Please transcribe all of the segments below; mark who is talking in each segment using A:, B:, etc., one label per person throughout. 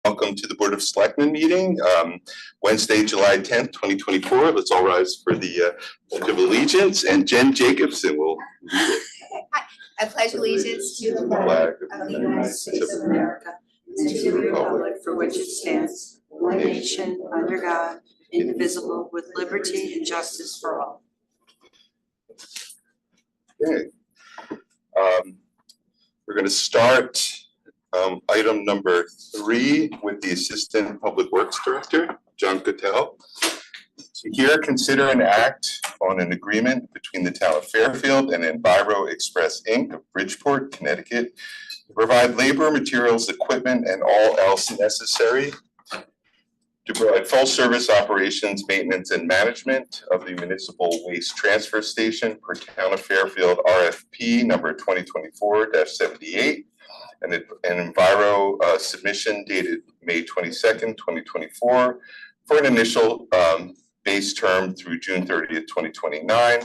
A: Welcome to the Board of Selectmen meeting, Wednesday, July 10th, 2024. Let's all rise for the Pledge of Allegiance, and Jen Jacobson will lead it.
B: I pledge allegiance to the flag of the United States of America and to the republic for which it stands, one nation under God, indivisible, with liberty and justice for all.
A: Okay. We're going to start item number 3 with the Assistant Public Works Director, John Cattell. So here, consider an act on an agreement between the town of Fairfield and Enviro Express Inc. of Bridgeport, Connecticut, to provide labor, materials, equipment, and all else necessary to provide full service operations, maintenance, and management of the municipal waste transfer station per town of Fairfield RFP number 2024-78. And an Enviro submission dated May 22nd, 2024 for an initial base term through June 30th, 2029.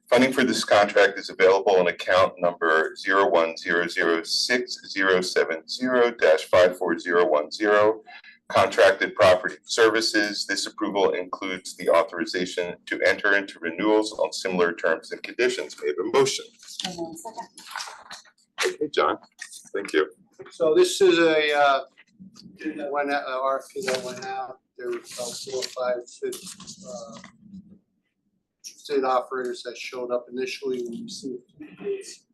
A: Funding for this contract is available on account number 01006-070-54010, contracted property services. This approval includes the authorization to enter into renewals on similar terms and conditions. May I have a motion? Okay, John. Thank you.
C: So this is a RFP that went out. There were about 4 or 5 state operators that showed up initially. We received bids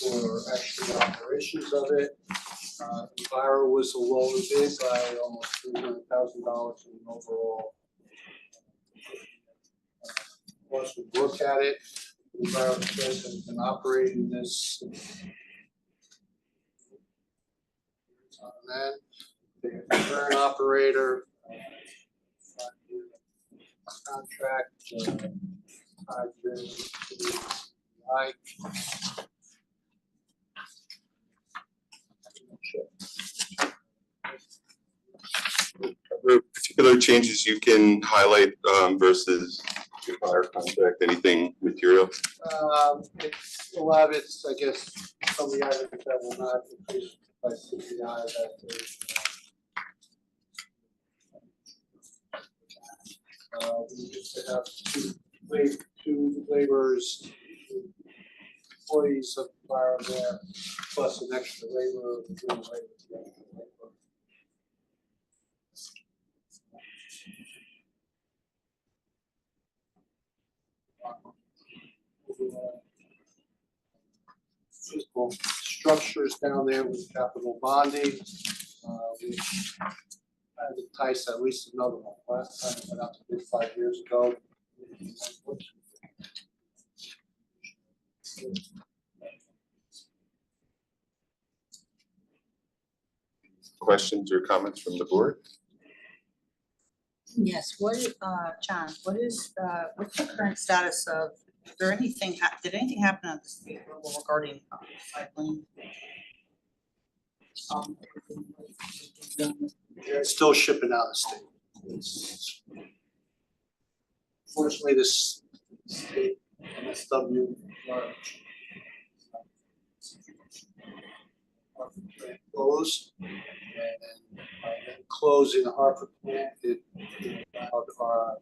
C: for actual operations of it. Enviro was a lower bid by almost $300,000 in overall. Once we look at it, Enviro has been operating this. And then the current operator, contract,
A: particular changes you can highlight versus your prior contract? Anything material?
C: A lot of it's, I guess, some of the items that will not increase by CPI that we used to have two laborers, employees of the fire there, plus an extra laborer doing labor. Physical structures down there with capital bonding, which had enticed at least another one. Last time it went out to bid 5 years ago.
A: Questions or comments from the board?
B: Yes, John, what's the current status of, did anything happen at the state level regarding recycling?
C: It's still shipping out of the state. Fortunately, this state MSW closed, and then closing the Hartford plant, it allowed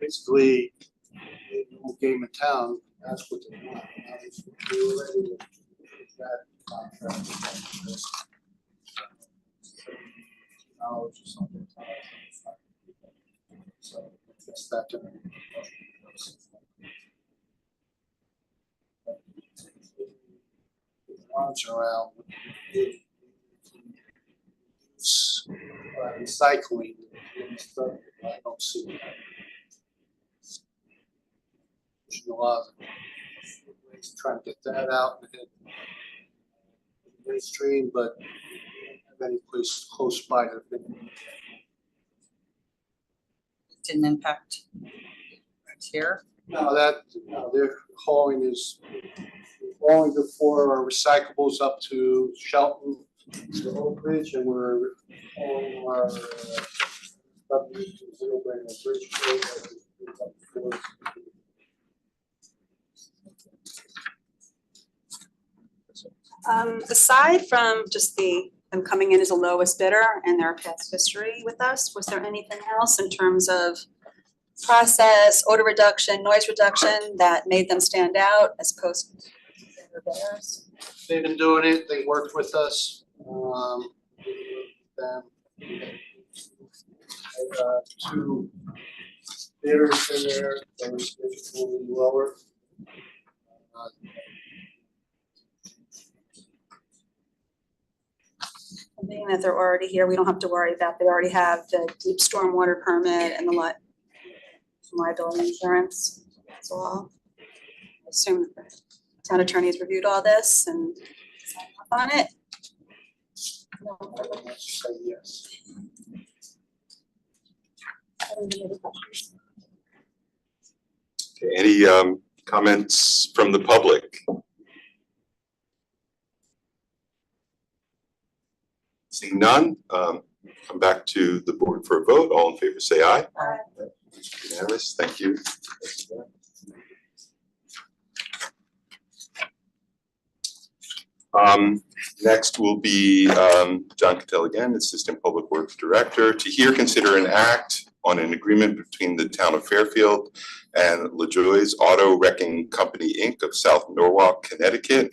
C: basically the whole game in town. That's what they want. We were ready to get that contract. Or something. So it's that launch around recycling stuff. I don't see that. A lot of ways to try to get that out in the mainstream, but any place close by to
B: Didn't impact here?
C: No, their hauling is hauling before our recyclables up to Shelton, to Oak Ridge, and we're hauling our W to Zero Brain and Bridgeport.
D: Aside from just them coming in as the lowest bidder and their past history with us, was there anything else in terms of process, odor reduction, noise reduction that made them stand out as opposed to their bidders?
C: They've been doing it, they worked with us, them. Two bidders in there, that were significantly lower.
D: Being that they're already here, we don't have to worry about, they already have the deep stormwater permit and the liability insurance as well. I assume that the town attorney's reviewed all this and signed off on it. No,
C: Let's just say yes.
D: any other questions?
A: Okay, any comments from the public? Seeing none, come back to the board for a vote. All in favor, say aye.
D: Aye.
A: Unanimous, thank you. Next will be John Cattell again, Assistant Public Works Director, to hear, consider, and act on an agreement between the town of Fairfield and LaJoie's Auto Wrecking Company, Inc. of South Norwalk, Connecticut,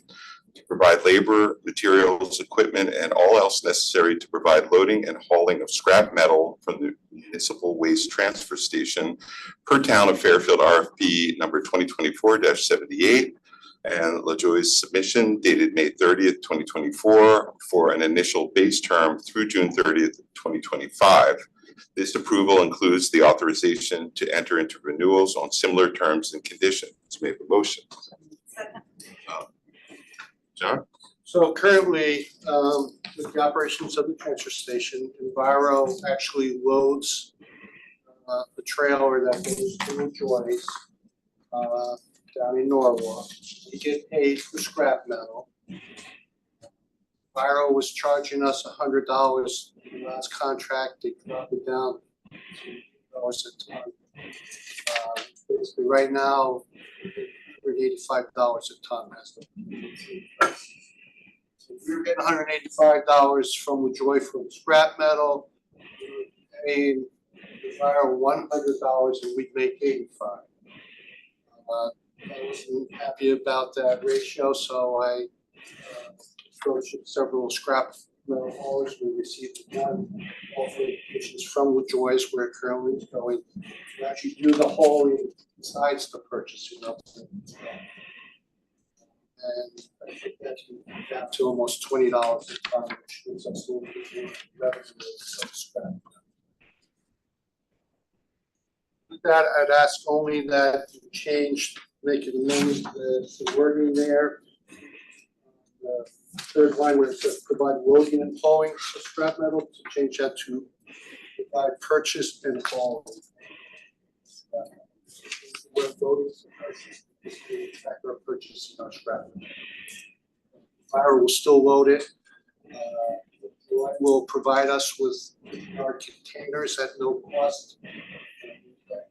A: to provide labor, materials, equipment, and all else necessary to provide loading and hauling of scrap metal from the municipal waste transfer station per town of Fairfield RFP number 2024-78. And LaJoie's submission dated May 30th, 2024 for an initial base term through June 30th, 2025. This approval includes the authorization to enter into renewals on similar terms and conditions. May I have a motion? John?
C: So currently, with the operations of the transfer station, Enviro actually loads the trailer that goes to the Joyce down in Norwalk. We get paid for scrap metal. Enviro was charging us $100 in the last contract. They dropped it down to $2 a ton. Basically, right now, $185 a ton. So if you're getting $185 from LaJoie for scrap metal, you're paying Enviro $100 and we make $85. I wasn't happy about that ratio, so I approached several scrap metal haulers. We received one authorizations from LaJoie's where it currently is going to actually do the hauling besides the purchasing of it. And I think that's down to almost $20 a ton, which gives us a little bit more revenue of scrap. With that, I'd ask only that you change, make it amend the wording there. The third line where it says provide loading and hauling of scrap metal, to change that to provide purchase and hauling. Where loading is purchase is the factor of purchasing our scrap metal. Fire will still load it. Will provide us with our containers at no cost.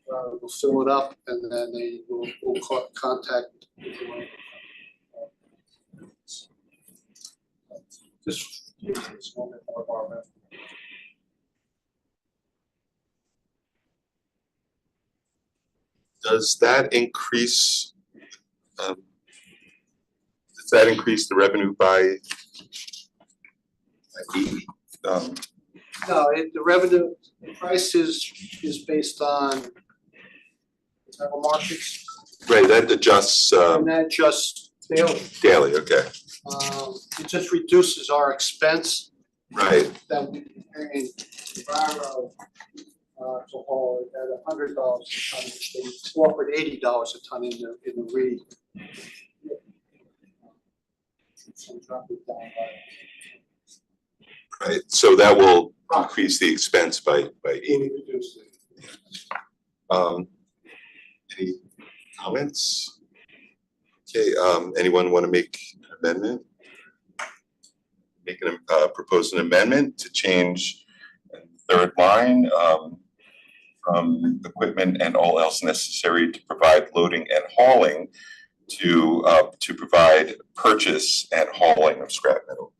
C: We'll fill it up and then they will contact just a moment more of our method.
A: Does that increase the revenue by 80?
C: No, the revenue, the price is based on the type of markets.
A: Right, that adjusts
C: And that just daily.
A: daily, okay.
C: It just reduces our expense
A: Right,
C: that we pay Enviro to haul it at $100 a ton, which they offered $80 a ton in the read. So drop it down by
A: right, so that will increase the expense by 80.
C: reduce it.
A: Any comments? Okay, anyone want to make an amendment? Propose an amendment to change the third line from equipment and all else necessary to provide loading and hauling to provide purchase and hauling of scrap metal.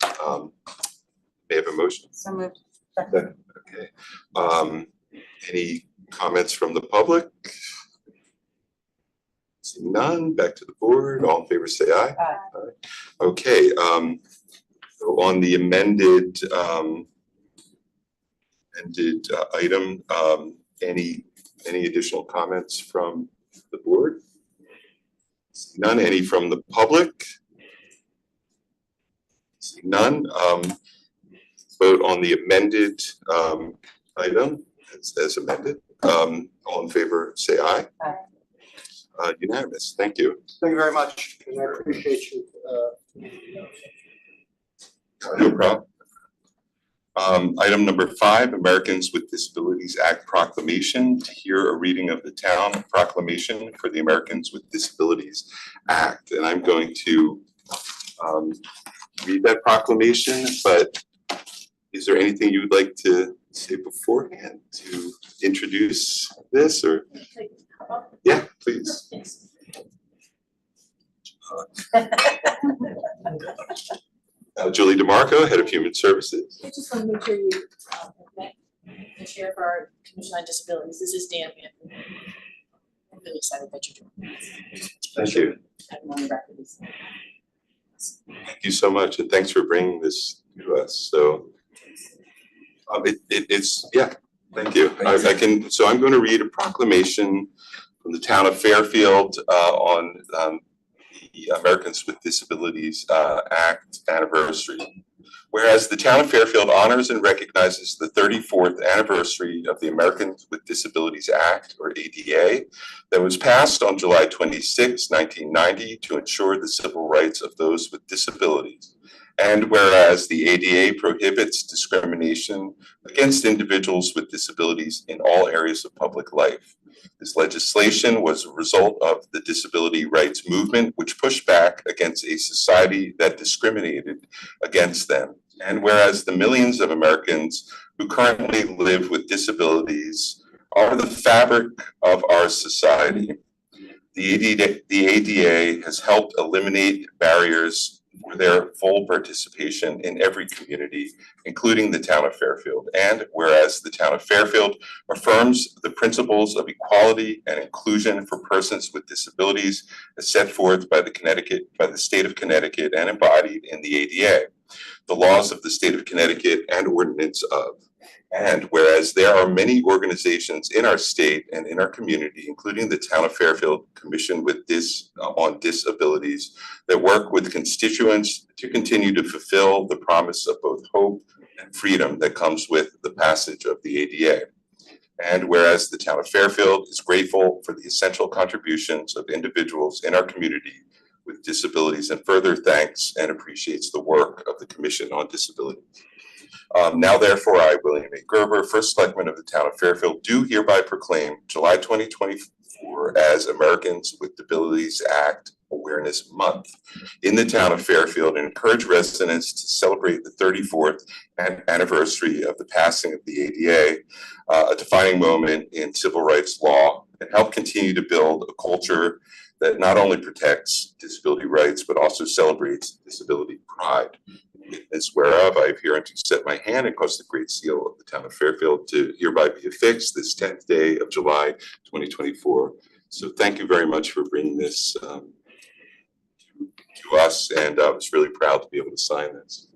A: May I have a motion?
D: So moved.
A: Okay. Any comments from the public? Seeing none, back to the board. All in favor, say aye. Aye. Okay. So on the amended item, any additional comments from the board? Seeing none. Any from the public? Seeing none. Vote on the amended item as amended. All in favor, say aye. Aye. Unanimous. Thank you.
C: Thank you very much, and I appreciate you.
A: No problem. Item number 5, Americans with Disabilities Act Proclamation. To hear a reading of the town proclamation for the Americans with Disabilities Act. And I'm going to read that proclamation, but is there anything you would like to say beforehand to introduce this, or? Yeah, please. Julie DeMarco, Head of Human Services.
E: I just want to make sure you thank the chair for our Commission on Disabilities. This is Dan Mann. I'm really excited that you're doing this.
A: Thank you.
E: I'm on the record.
A: Thank you so much, and thanks for bringing this to us. So it's yeah, thank you. I can. So I'm going to read a proclamation from the town of Fairfield on the Americans with Disabilities Act anniversary. Whereas the town of Fairfield honors and recognizes the 34th anniversary of the Americans with Disabilities Act, or ADA, that was passed on July 26, 1990 to ensure the civil rights of those with disabilities. And whereas the ADA prohibits discrimination against individuals with disabilities in all areas of public life. This legislation was a result of the disability rights movement, which pushed back against a society that discriminated against them. And whereas the millions of Americans who currently live with disabilities are the fabric of our society, the ADA has helped eliminate barriers for their full participation in every community, including the town of Fairfield. And whereas the town of Fairfield affirms the principles of equality and inclusion for persons with disabilities as set forth by the state of Connecticut and embodied in the ADA, the laws of the state of Connecticut and ordinance of. And whereas there are many organizations in our state and in our community, including the town of Fairfield Commission on Disabilities, that work with constituents to continue to fulfill the promise of both hope and freedom that comes with the passage of the ADA. And whereas the town of Fairfield is grateful for the essential contributions of individuals in our community with disabilities, and further thanks and appreciates the work of the Commission on Disabilities. Now therefore, I, William A. Gerber, First Selectman of the town of Fairfield, do hereby proclaim July 2024 as Americans with Disabilities Act Awareness Month in the town of Fairfield, and encourage residents to celebrate the 34th anniversary of the passing of the ADA, a defining moment in civil rights law, and help continue to build a culture that not only protects disability rights, but also celebrates disability pride. Witness whereof I have hereunto set my hand and caused the great seal of the town of Fairfield to hereby be affixed this 10th day of July 2024. So thank you very much for bringing this to us, and I was really proud to be able to sign this.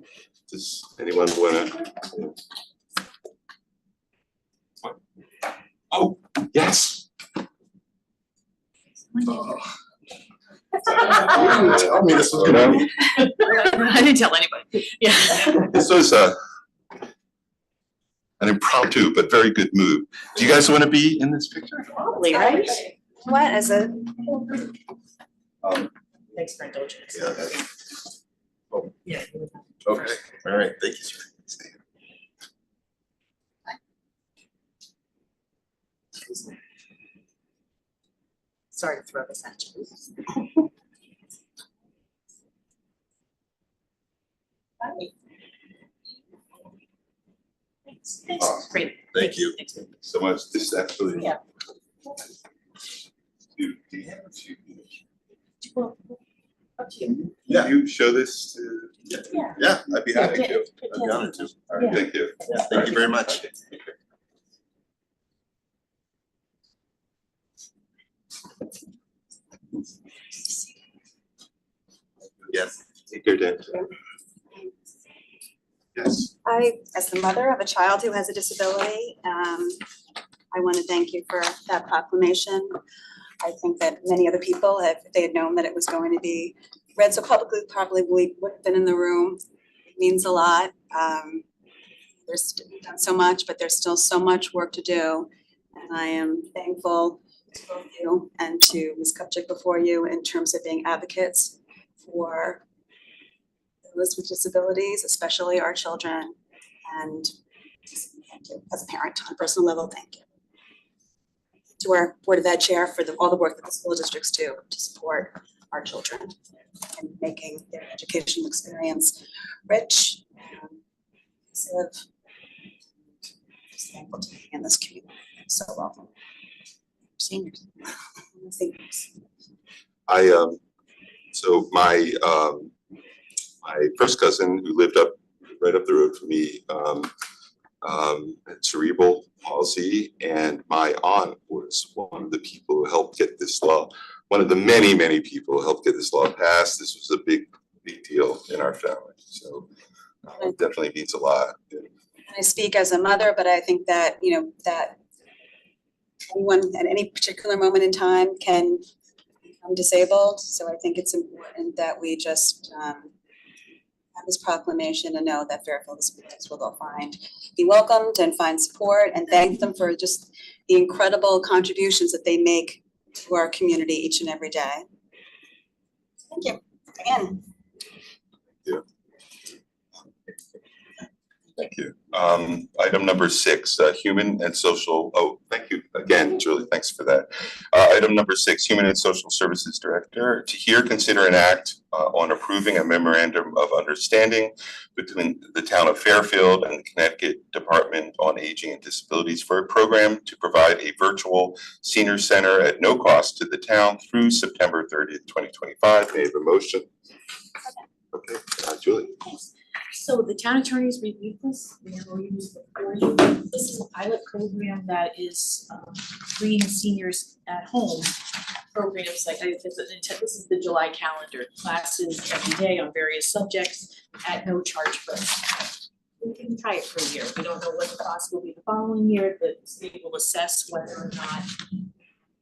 A: Does anyone want to? Oh, yes.
C: Tell me this was gonna be.
E: I didn't tell anybody. Yeah.
A: This was an impromptu but very good move. Do you guys want to be in this picture?
E: Probably, right?
D: What is it?
E: Thanks for indulging us.
A: Yeah. Oh.
E: Yeah.
A: Okay. All right. Thank you, sir.
E: Sorry to throw this at you. Hi. Thanks. Thanks. Great.
A: Thank you
E: Thanks.
A: so much. This is actually.
E: Yeah.
A: Do you have a few?
E: Well,
A: Can you show this to?
E: Yeah.
A: Yeah, I'd be happy to.
E: Yeah,
A: I'd be honored to. All right,
E: Yeah.
A: thank you.
E: Yeah.
A: Thank you very much. Yes, take your time. Yes.
D: As the mother of a child who has a disability, I want to thank you for that proclamation. I think that many other people, if they had known that it was going to be read so publicly, probably would have been in the room. It means a lot. There's done so much, but there's still so much work to do. And I am thankful to both you and to Ms. Kupchak before you in terms of being advocates for those with disabilities, especially our children. And thank you as a parent on a personal level, thank you. To our Board of Ed chair for all the work that the school districts do to support our children and making their educational experience rich and inclusive. Just thankful to be in this community. So welcome. Seniors. Seniors.
A: So my first cousin who lived right up the road from me had cerebral palsy, and my aunt was one of the people who helped get this law, one of the many people who helped get this law passed. This was a big deal in our family, so it definitely means a lot.
D: I speak as a mother, but I think that, that anyone at any particular moment in time can become disabled. So I think it's important that we just have this proclamation and know that Fairfield disabilities will all be welcomed and find support, and thank them for just the incredible contributions that they make to our community each and every day. Thank you again.
A: Thank you. Item number 6, human and social. Oh, thank you again, Julie. Thanks for that. Item number 6, Human and Social Services Director, to hear, consider, and act on approving a memorandum of understanding between the town of Fairfield and the Connecticut Department on Aging and Disabilities for a program to provide a virtual senior center at no cost to the town through September 30th, 2025. May I have a motion? Okay, Julie.
E: So the town attorneys reviewed this, we have used before you. This is a pilot program that is bringing seniors at home programs like this is the July calendar, classes every day on various subjects at no charge for us. We can try it for a year. We don't know what the cost will be the following year. The state will assess whether or not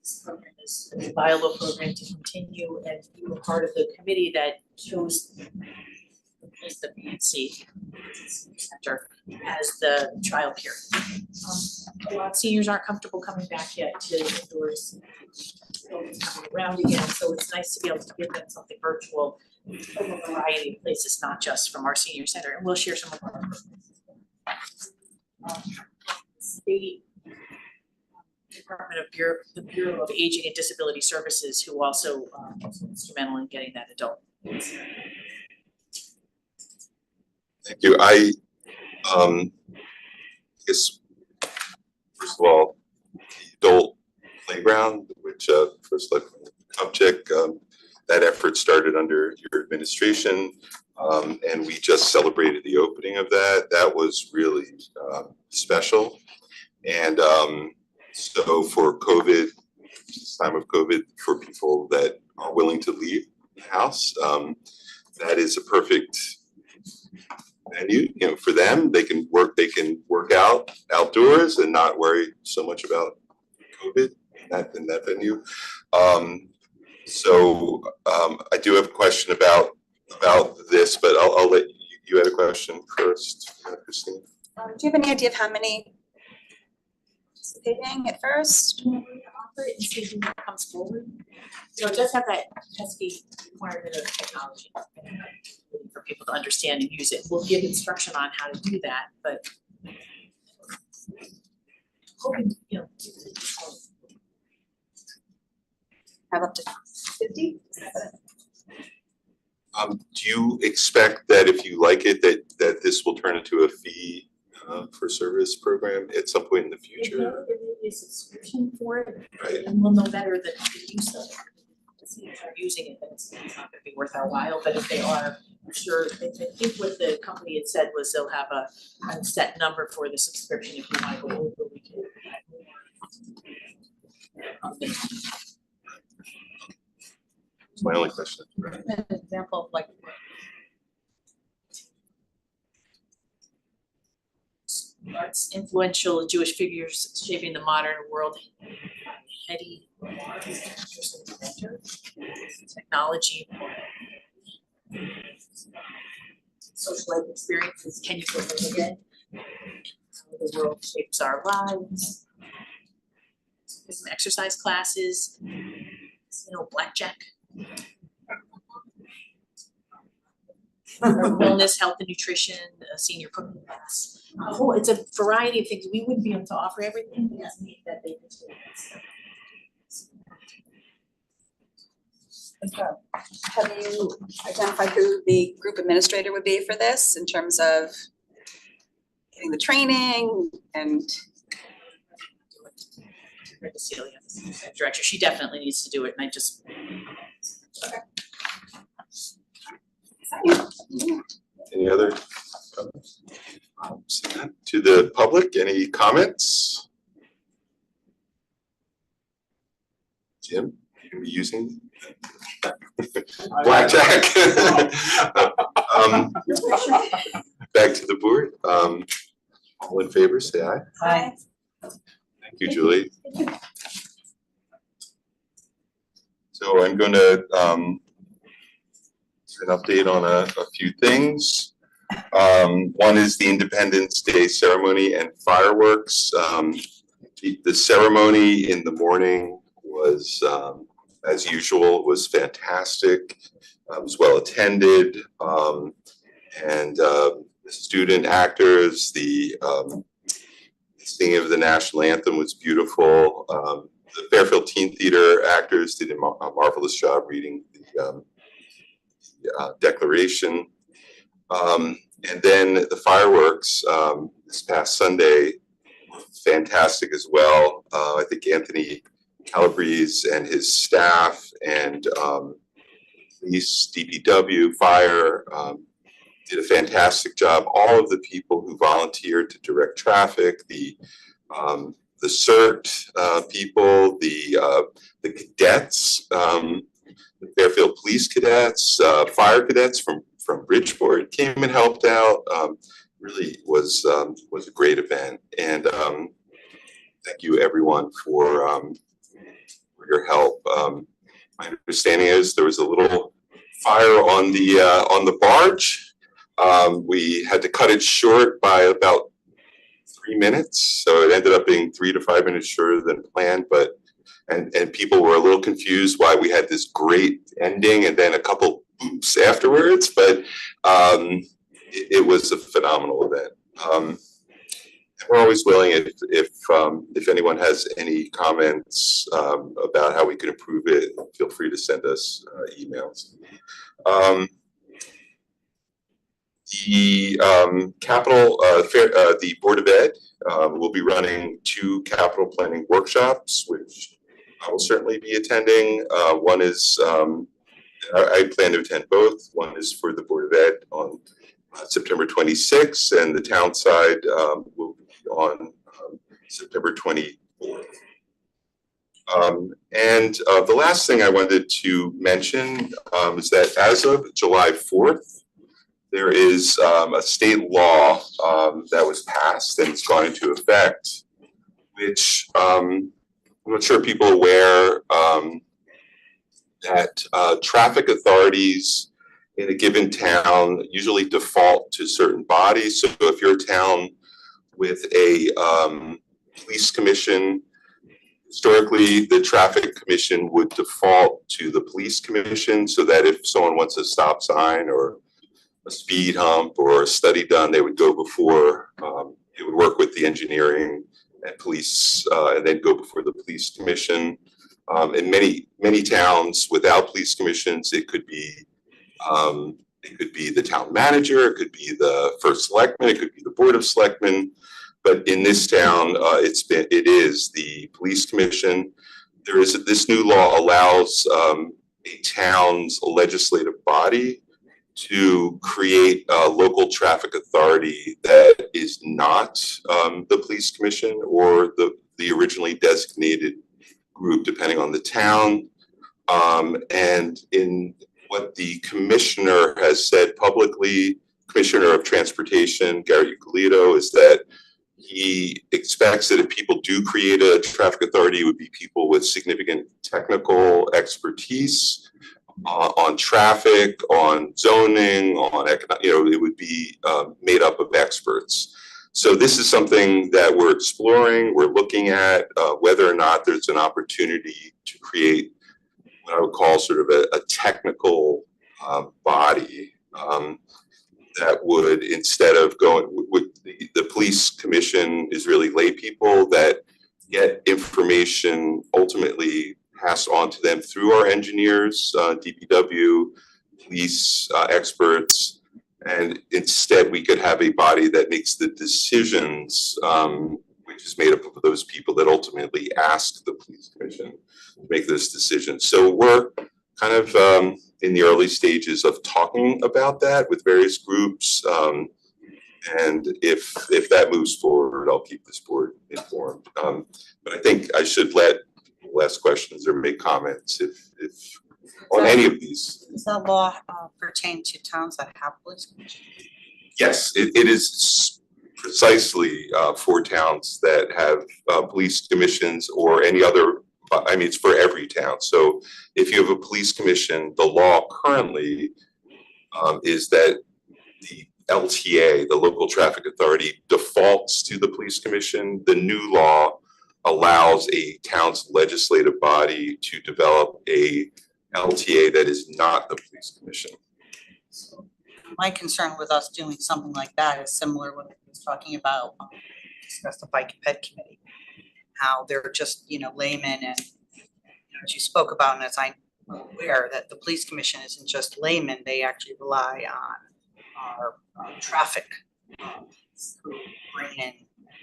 E: this program is a viable program to continue, and you were part of the committee that chose is the BNC Center as the trial period. A lot of seniors aren't comfortable coming back yet to indoors. COVID's coming around again, so it's nice to be able to give them something virtual from a variety of places, not just from our senior center, and we'll share some of our state Department of the Bureau of Aging and Disability Services, who also was instrumental in getting that adult.
A: Thank you. I guess first of all, the adult playground, which first Selectmen Kupchak, that effort started under your administration, and we just celebrated the opening of that. That was really special, and so for COVID, this time of COVID, for people that are willing to leave the house, that is a perfect venue, for them. They can work out outdoors and not worry so much about COVID in that venue. So I do have a question about this, but I'll let you had a question first, Christine.
D: Do you have any idea of how many participating at first?
E: Offer it and see who comes forward. So it does have that pesky requirement of technology for people to understand and use it. We'll give instruction on how to do that, but hoping,
D: Have up to 50?
A: Do you expect that if you like it, that this will turn into a fee for service program at some point in the future?
E: There may be a subscription for it,
A: Right.
E: and we'll know better the use of it. The seniors are using it, then it's not gonna be worth our while, but if they are, I'm sure, I think what the company had said was they'll have a set number for the subscription. If you wanna go over, we can add more.
A: That's my only question.
E: An example of like arts influential Jewish figures shaping the modern world. Hetty, technology, social life experiences. Can you go there again? How the world shapes our lives. There's some exercise classes. Blackjack. Wellness, health and nutrition, senior cooking class. It's a variety of things. We wouldn't be able to offer everything, but it's neat that they do.
D: Have you identified who the group administrator would be for this in terms of getting the training and?
E: Celia, director, she definitely needs to do it, and I just.
A: Any other comments? To the public, any comments? Jim, you can be using blackjack. Back to the board. All in favor, say aye.
E: Aye.
A: Thank you, Julie. So I'm going to an update on a few things. One is the Independence Day ceremony and fireworks. The ceremony in the morning was, as usual, was fantastic. It was well attended, and the student actors, the singing of the national anthem was beautiful. The Fairfield Teen Theater actors did a marvelous job reading the declaration. And then the fireworks this past Sunday were fantastic as well. I think Anthony Calabrese and his staff and police, DPW, fire did a fantastic job. All of the people who volunteered to direct traffic, the CERT people, the cadets, the Fairfield police cadets, fire cadets from Bridgeport came and helped out. Really was a great event, and thank you everyone for your help. My understanding is there was a little fire on the barge. We had to cut it short by about 3 minutes, so it ended up being 3 to 5 minutes shorter than planned. But and people were a little confused why we had this great ending and then a couple boops afterwards. But it was a phenomenal event. We're always willing if anyone has any comments about how we could improve it, feel free to send us emails. The the Board of Ed will be running 2 capital planning workshops, which I will certainly be attending. One is, I plan to attend both. One is for the Board of Ed on September 26th, and the town side will be on September 24th. And the last thing I wanted to mention is that as of July 4th, there is a state law that was passed and it's gone into effect, which I'm not sure people are aware that traffic authorities in a given town usually default to certain bodies. So if you're a town with a police commission, historically the traffic commission would default to the police commission, so that if someone wants a stop sign or a speed hump or a study done, they would go before, it would work with the engineering and police and then go before the police commission. In many towns without police commissions, it could be the town manager, it could be the first selectman, it could be the board of selectmen. But in this town, it is the police commission. This new law allows a town's legislative body to create a local traffic authority that is not the police commission or the originally designated group, depending on the town. And in what the commissioner has said publicly, Commissioner of Transportation, Gary Ucalito, is that he expects that if people do create a traffic authority, it would be people with significant technical expertise on traffic, on zoning, on economic, it would be made up of experts. So this is something that we're exploring. We're looking at whether or not there's an opportunity to create what I would call sort of a technical body that would, instead of going with the police commission, is really lay people that get information ultimately passed on to them through our engineers, DPW, police experts, and instead we could have a body that makes the decisions, which is made up of those people that ultimately ask the police commission to make those decisions. So we're kind of in the early stages of talking about that with various groups. And if that moves forward, I'll keep this board informed. But I think I should let people ask questions or make comments if on any of these.
B: Does that law pertain to towns that have police commission?
A: Yes, it is precisely for towns that have police commissions or any other. I mean, it's for every town. So if you have a police commission, the law currently is that the LTA, the local traffic authority, defaults to the police commission. The new law allows a town's legislative body to develop a LTA that is not the police commission.
B: So my concern with us doing something like that is similar when I was talking about discuss the bike and ped committee, how they're just laymen, and as you spoke about, and as I'm aware that the police commission isn't just laymen, they actually rely on our traffic who bring in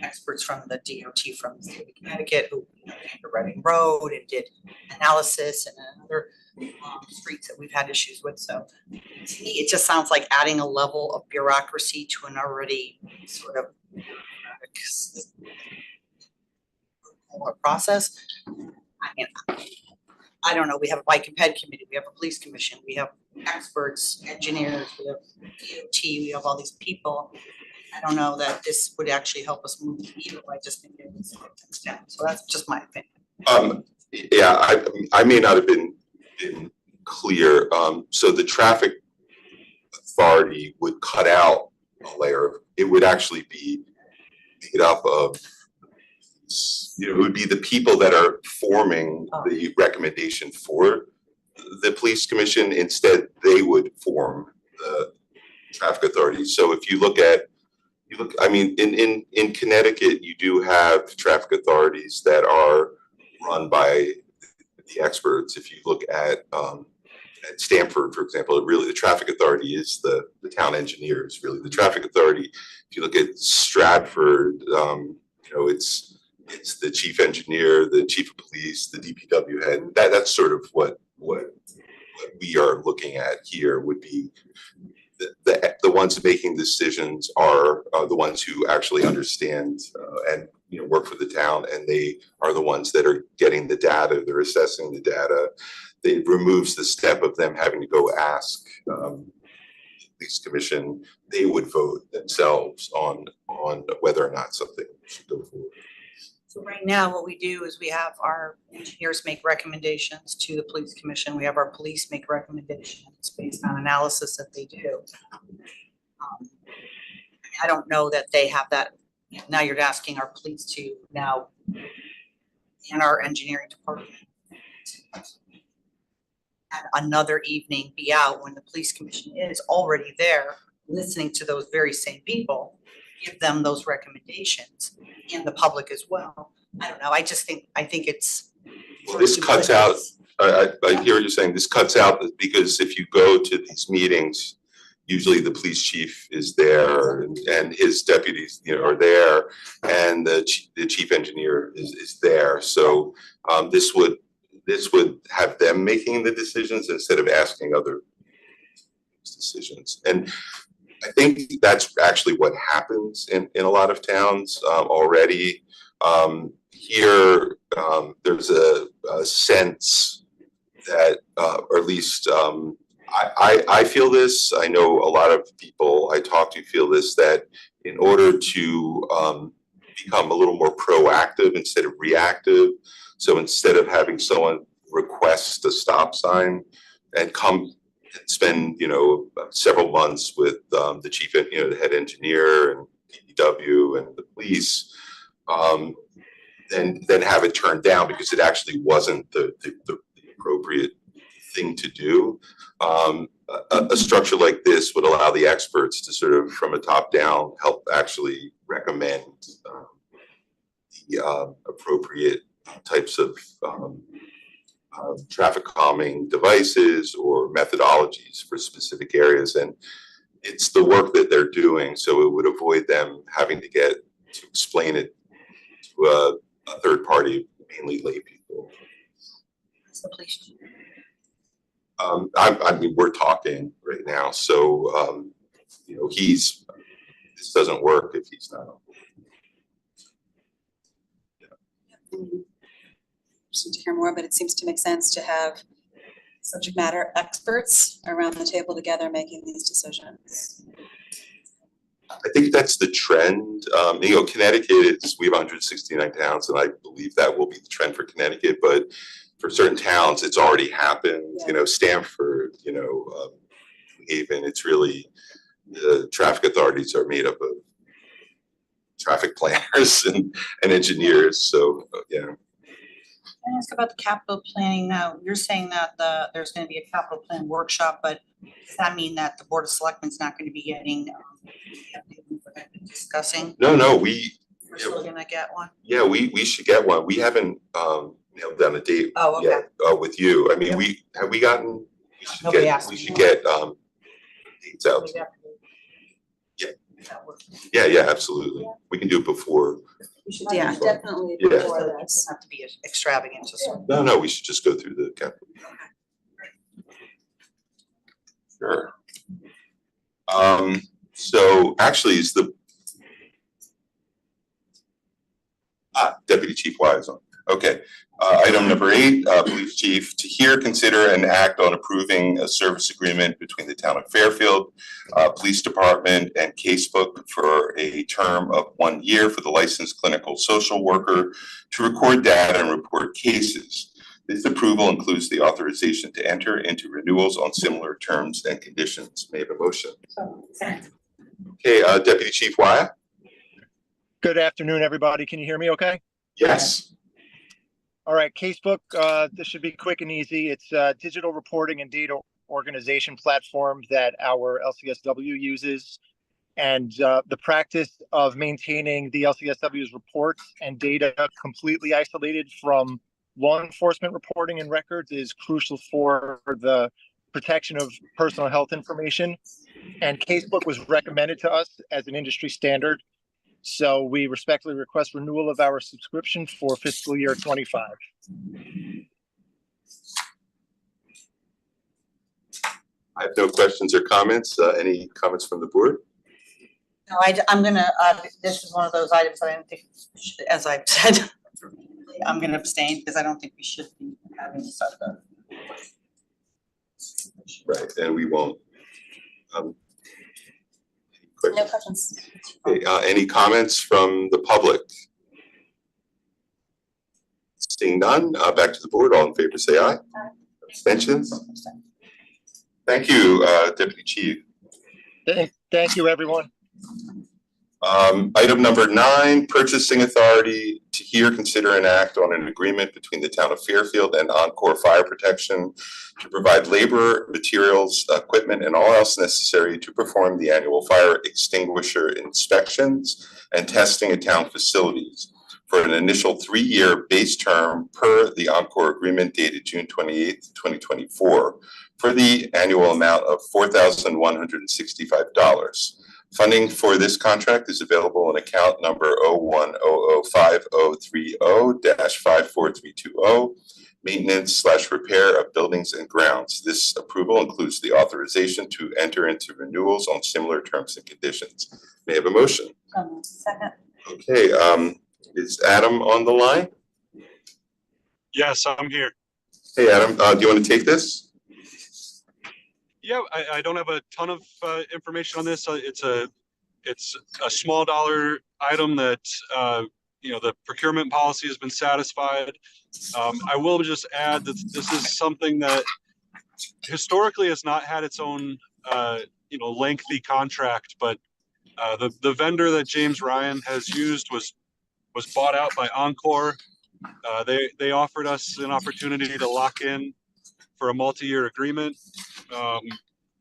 B: experts from the DOT from the state of Connecticut who came to Reading Road and did analysis and other streets that we've had issues with. So to me, it just sounds like adding a level of bureaucracy to an already sort of bureaucratic process. I mean, I don't know, we have a bike and ped committee, we have a police commission, we have experts, engineers, we have DOT, we have all these people. I don't know that this would actually help us move the needle. I just think it would slow things down. So that's just my opinion.
A: Yeah, I may not have been clear. So the traffic authority would cut out a layer. It would actually be made up of, it would be the people that are forming the recommendation for the police commission. Instead, they would form the traffic authority. So if you look, I mean, in Connecticut, you do have traffic authorities that are run by the experts. If you look at Stamford, for example, really the traffic authority is the town engineers. Really, the traffic authority. If you look at Stratford, it's the chief engineer, the chief of police, the DPW head. That's sort of what we are looking at here. Would be the ones making decisions are the ones who actually understand and work for the town, and they are the ones that are getting the data. They're assessing the data. It removes the step of them having to go ask the police commission. They would vote themselves on whether or not something should go forward.
B: So right now, what we do is we have our engineers make recommendations to the police commission. We have our police make recommendations based on analysis that they do. I don't know that they have that. Now you're asking our police to now, and our engineering department, and another evening be out when the police commission is already there listening to those very same people, give them those recommendations, and the public as well. I don't know. I think it's.
A: Well, this cuts out. I hear what you're saying. This cuts out because if you go to these meetings, usually the police chief is there and his deputies, are there, and the chief engineer is there. So this would this would have them making the decisions instead of asking other decisions. And I think that's actually what happens in a lot of towns already. Here, there's a sense that, or at least I feel this, I know a lot of people I talk to feel this, that in order to become a little more proactive instead of reactive, so instead of having someone request a stop sign and come and spend, several months with the chief, the head engineer and DPW and the police, then have it turned down because it actually wasn't the appropriate thing to do. A structure like this would allow the experts to sort of, from a top down, help actually recommend the appropriate types of traffic calming devices or methodologies for specific areas. And it's the work that they're doing, so it would avoid them having to explain it to a third party, mainly lay people.
B: What's the police?
A: I mean, we're talking right now, so this doesn't work if he's not.
D: Interesting to hear more, but it seems to make sense to have subject matter experts around the table together making these decisions.
A: I think that's the trend. Connecticut we have 169 towns, and I believe that will be the trend for Connecticut. But for certain towns, it's already happened.
D: Yeah.
A: Stanford, Haven. It's really the traffic authorities are made up of traffic planners and engineers. So yeah.
F: Can I ask about the capital planning now? You're saying that there's going to be a capital plan workshop, but does that mean that the Board of Selectmen's not going to be getting discussing?
A: No,
F: We're still going to get one?
A: Yeah, we should get one. We haven't nailed down a date yet with you. I mean, we gotten. We should get dates out. Yeah, absolutely.
D: Yeah.
A: We can do it before.
F: We should
D: Definitely.
A: Yeah.
D: before
F: It
D: this.
F: doesn't have to be extravagant, just.
A: No, we should just go through the capital. Sure. So actually, is the Deputy Chief Wise on. Okay. Item number 8, Police Chief, to hear, consider, and act on approving a service agreement between the town of Fairfield, Police Department, and Casebook for a term of 1 year for the licensed clinical social worker to record data and report cases. This approval includes the authorization to enter into renewals on similar terms and conditions. May I have a motion? Okay, Deputy Chief Wyatt?
G: Good afternoon, everybody. Can you hear me okay?
A: Yes.
G: All right, Casebook, this should be quick and easy. It's a digital reporting and data organization platform that our LCSW uses. And the practice of maintaining the LCSW's reports and data completely isolated from law enforcement reporting and records is crucial for the protection of personal health information. And Casebook was recommended to us as an industry standard. So we respectfully request renewal of our subscription for fiscal year 25.
A: I have no questions or comments. Any comments from the board?
F: No, I'm gonna, this is one of those items that I don't think, as I've said, I'm gonna abstain because I don't think we should be having such a.
A: Right, and we won't.
D: No questions.
A: Okay, any comments from the public? Seeing none, back to the board. All in favor, say aye. Abstentions? Thank you, Deputy Chief.
G: Thank you, everyone.
A: Item number 9, purchasing authority to hear, consider, and act on an agreement between the town of Fairfield and Encore Fire Protection to provide labor, materials, equipment, and all else necessary to perform the annual fire extinguisher inspections and testing at town facilities for an initial 3-year base term per the Encore agreement dated June 28th, 2024, for the annual amount of $4,165. Funding for this contract is available on account number 01005030-54320, maintenance/repair of buildings and grounds. This approval includes the authorization to enter into renewals on similar terms and conditions. May I have a motion?
F: Second.
A: Okay, is Adam on the line?
H: Yes, I'm here.
A: Hey, Adam, do you want to take this?
H: Yeah, I don't have a ton of information on this. It's a small dollar item that the procurement policy has been satisfied. I will just add that this is something that historically has not had its own lengthy contract, but the vendor that James Ryan has used was bought out by Encore. They offered us an opportunity to lock in for a multi-year agreement.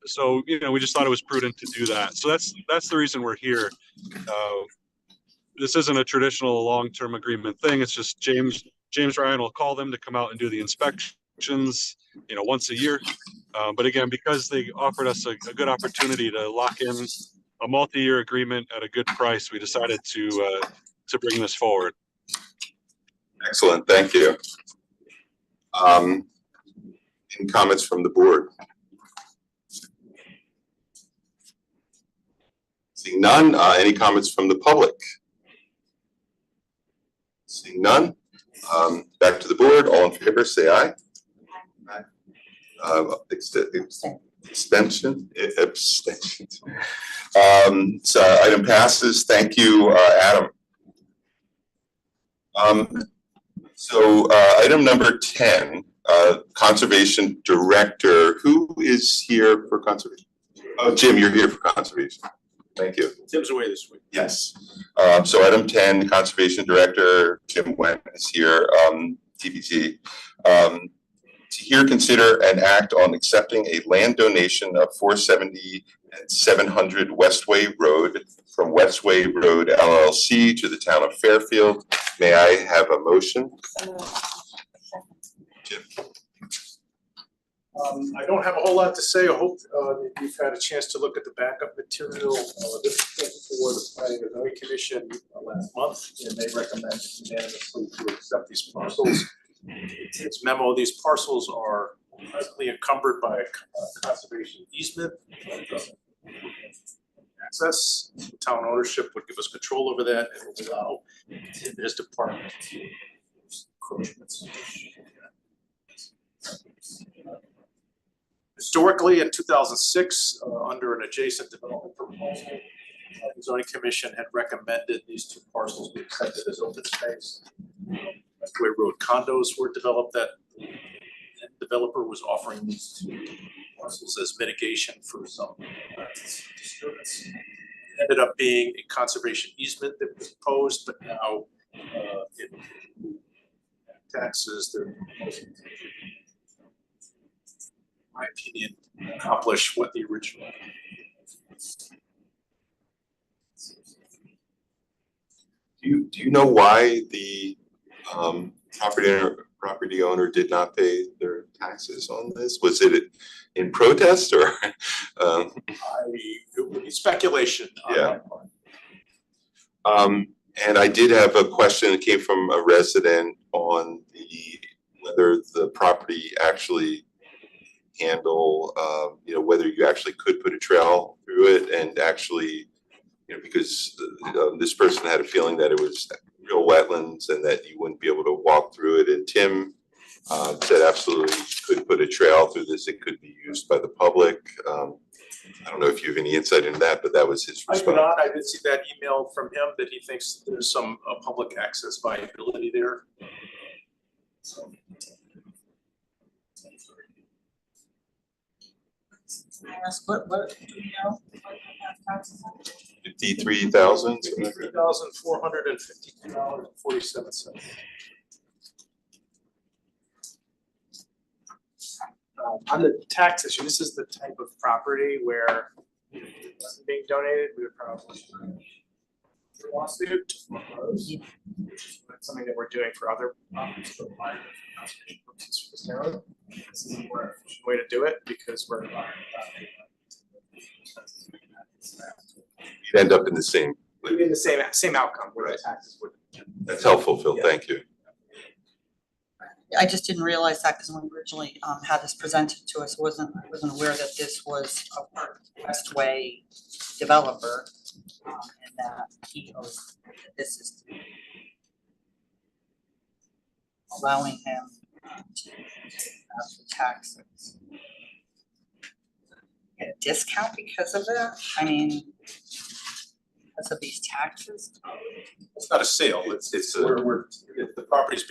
H: So we just thought it was prudent to do that. So that's the reason we're here. This isn't a traditional long-term agreement thing. It's just James Ryan will call them to come out and do the inspections, once a year. But again, because they offered us a good opportunity to lock in a multi-year agreement at a good price, we decided to bring this forward.
A: Excellent, thank you. Any comments from the board? Seeing none, any comments from the public? Seeing none, back to the board. All in favor, say aye. Aye. Abstention. So item passes. Thank you, Adam. So item number 10, Conservation Director. Who is here for conservation? Oh, Jim, you're here for conservation. Thank you.
I: Tim's away this week.
A: Yes. So item 10, Conservation Director Tim Wendt is here, TBT. To consider an act on accepting a land donation of 470 and 700 Westway Road from Westway Road LLC to the town of Fairfield. May I have a motion? Jim.
I: I don't have a whole lot to say. I hope you've had a chance to look at the backup material. This was for the Planning and Zoning Commission last month, and they recommended unanimously to accept these parcels. Its memo, these parcels are presently encumbered by a conservation easement. Access, town ownership would give us control over that and would allow this department to use encroachments. Historically, in 2006, under an adjacent development proposal, the zoning commission had recommended these two parcels be accepted as open space. Westway Road condos were developed. That developer was offering these two parcels as mitigation for some disturbance. It ended up being a conservation easement that was proposed, but now it taxes they're proposing to, in my opinion, accomplish what the original.
A: Do you know why the property owner did not pay their taxes on this? Was it in protest or?
I: It would be speculation on
A: Yeah.
I: my part.
A: And I did have a question that came from a resident on whether the property actually handle, whether you actually could put a trail through it and actually, because this person had a feeling that it was real wetlands and that you wouldn't be able to walk through it. And Tim said absolutely could put a trail through this. It could be used by the public. I don't know if you have any insight into that, but that was his response.
I: I did see that email from him that he thinks there's some public access viability there. So.
F: What do you know?
A: 53,000.
I: $53,452.47.
J: On the tax issue, this is the type of property where if it wasn't being donated, we would probably do a lawsuit to foreclose. That's something that we're doing for other properties to apply for conservation purposes for this neighborhood. This is a more efficient way to do it because we're
A: You'd end up in the same.
J: we'd be in the same outcome where the taxes would.
A: That's helpful, Phil.
J: Yeah.
A: Thank you.
F: I just didn't realize that because when we originally had this presented to us, I wasn't aware that this was a Westway developer. And that he owes, that this is allowing him to have the taxes. Get a discount because of that? I mean, because of these taxes?
I: It's not a sale, it's the property's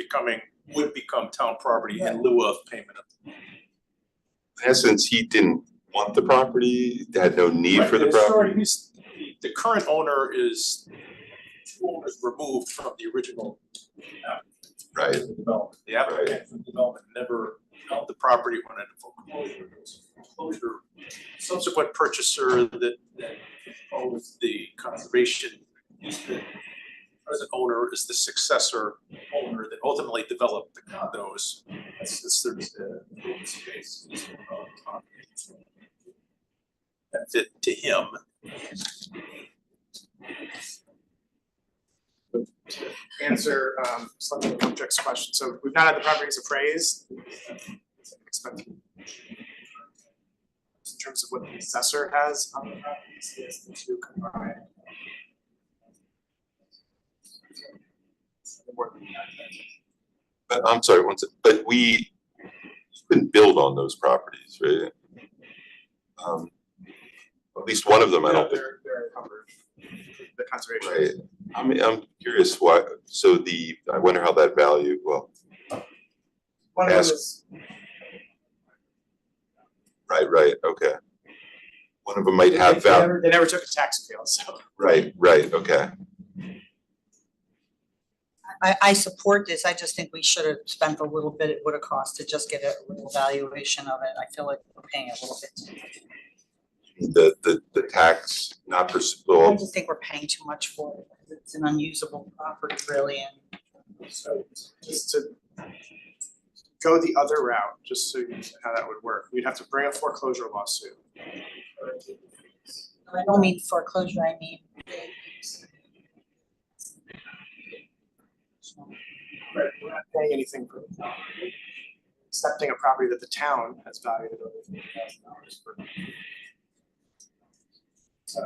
I: would become town property in lieu of payment of.
A: In essence, he didn't want the property, had no need for the
I: Right,
A: property.
I: The current owner is 2 owners removed from the original
A: Right.
I: development. The applicant for the development never held the property, went into foreclosure. There was a foreclosure. Subsequent purchaser that owns the conservation easement. Present owner is the successor owner that ultimately developed the condos. That's the space. That fit to him.
J: To answer Selectman Kupchak's question, so we've not had the properties appraised. Expected. In terms of what the assessor has on the properties, he has the two combined.
A: But I'm sorry, but we couldn't build on those properties, right? At least one of them, I don't think.
J: They're covered, the conservation.
A: Right. I mean, I'm curious why, so I wonder how that value, well.
J: One of them
A: Ask-
J: is,
A: Right, okay. One of them might have value,
J: they never took a tax appeal, so.
A: right, okay.
F: I support this, I just think we should have spent a little bit it would have cost to just get a little valuation of it. I feel like we're paying a little bit.
A: The tax not
F: I
A: pursuable,
F: just think we're paying too much for it, because it's an unusable property really, and
J: So just to go the other route, just so you know how that would work, we'd have to bring a foreclosure lawsuit.
F: I don't mean foreclosure, I mean.
J: Right, we're not paying anything for the property. Accepting a property that the town has valued at over $50,000 for. So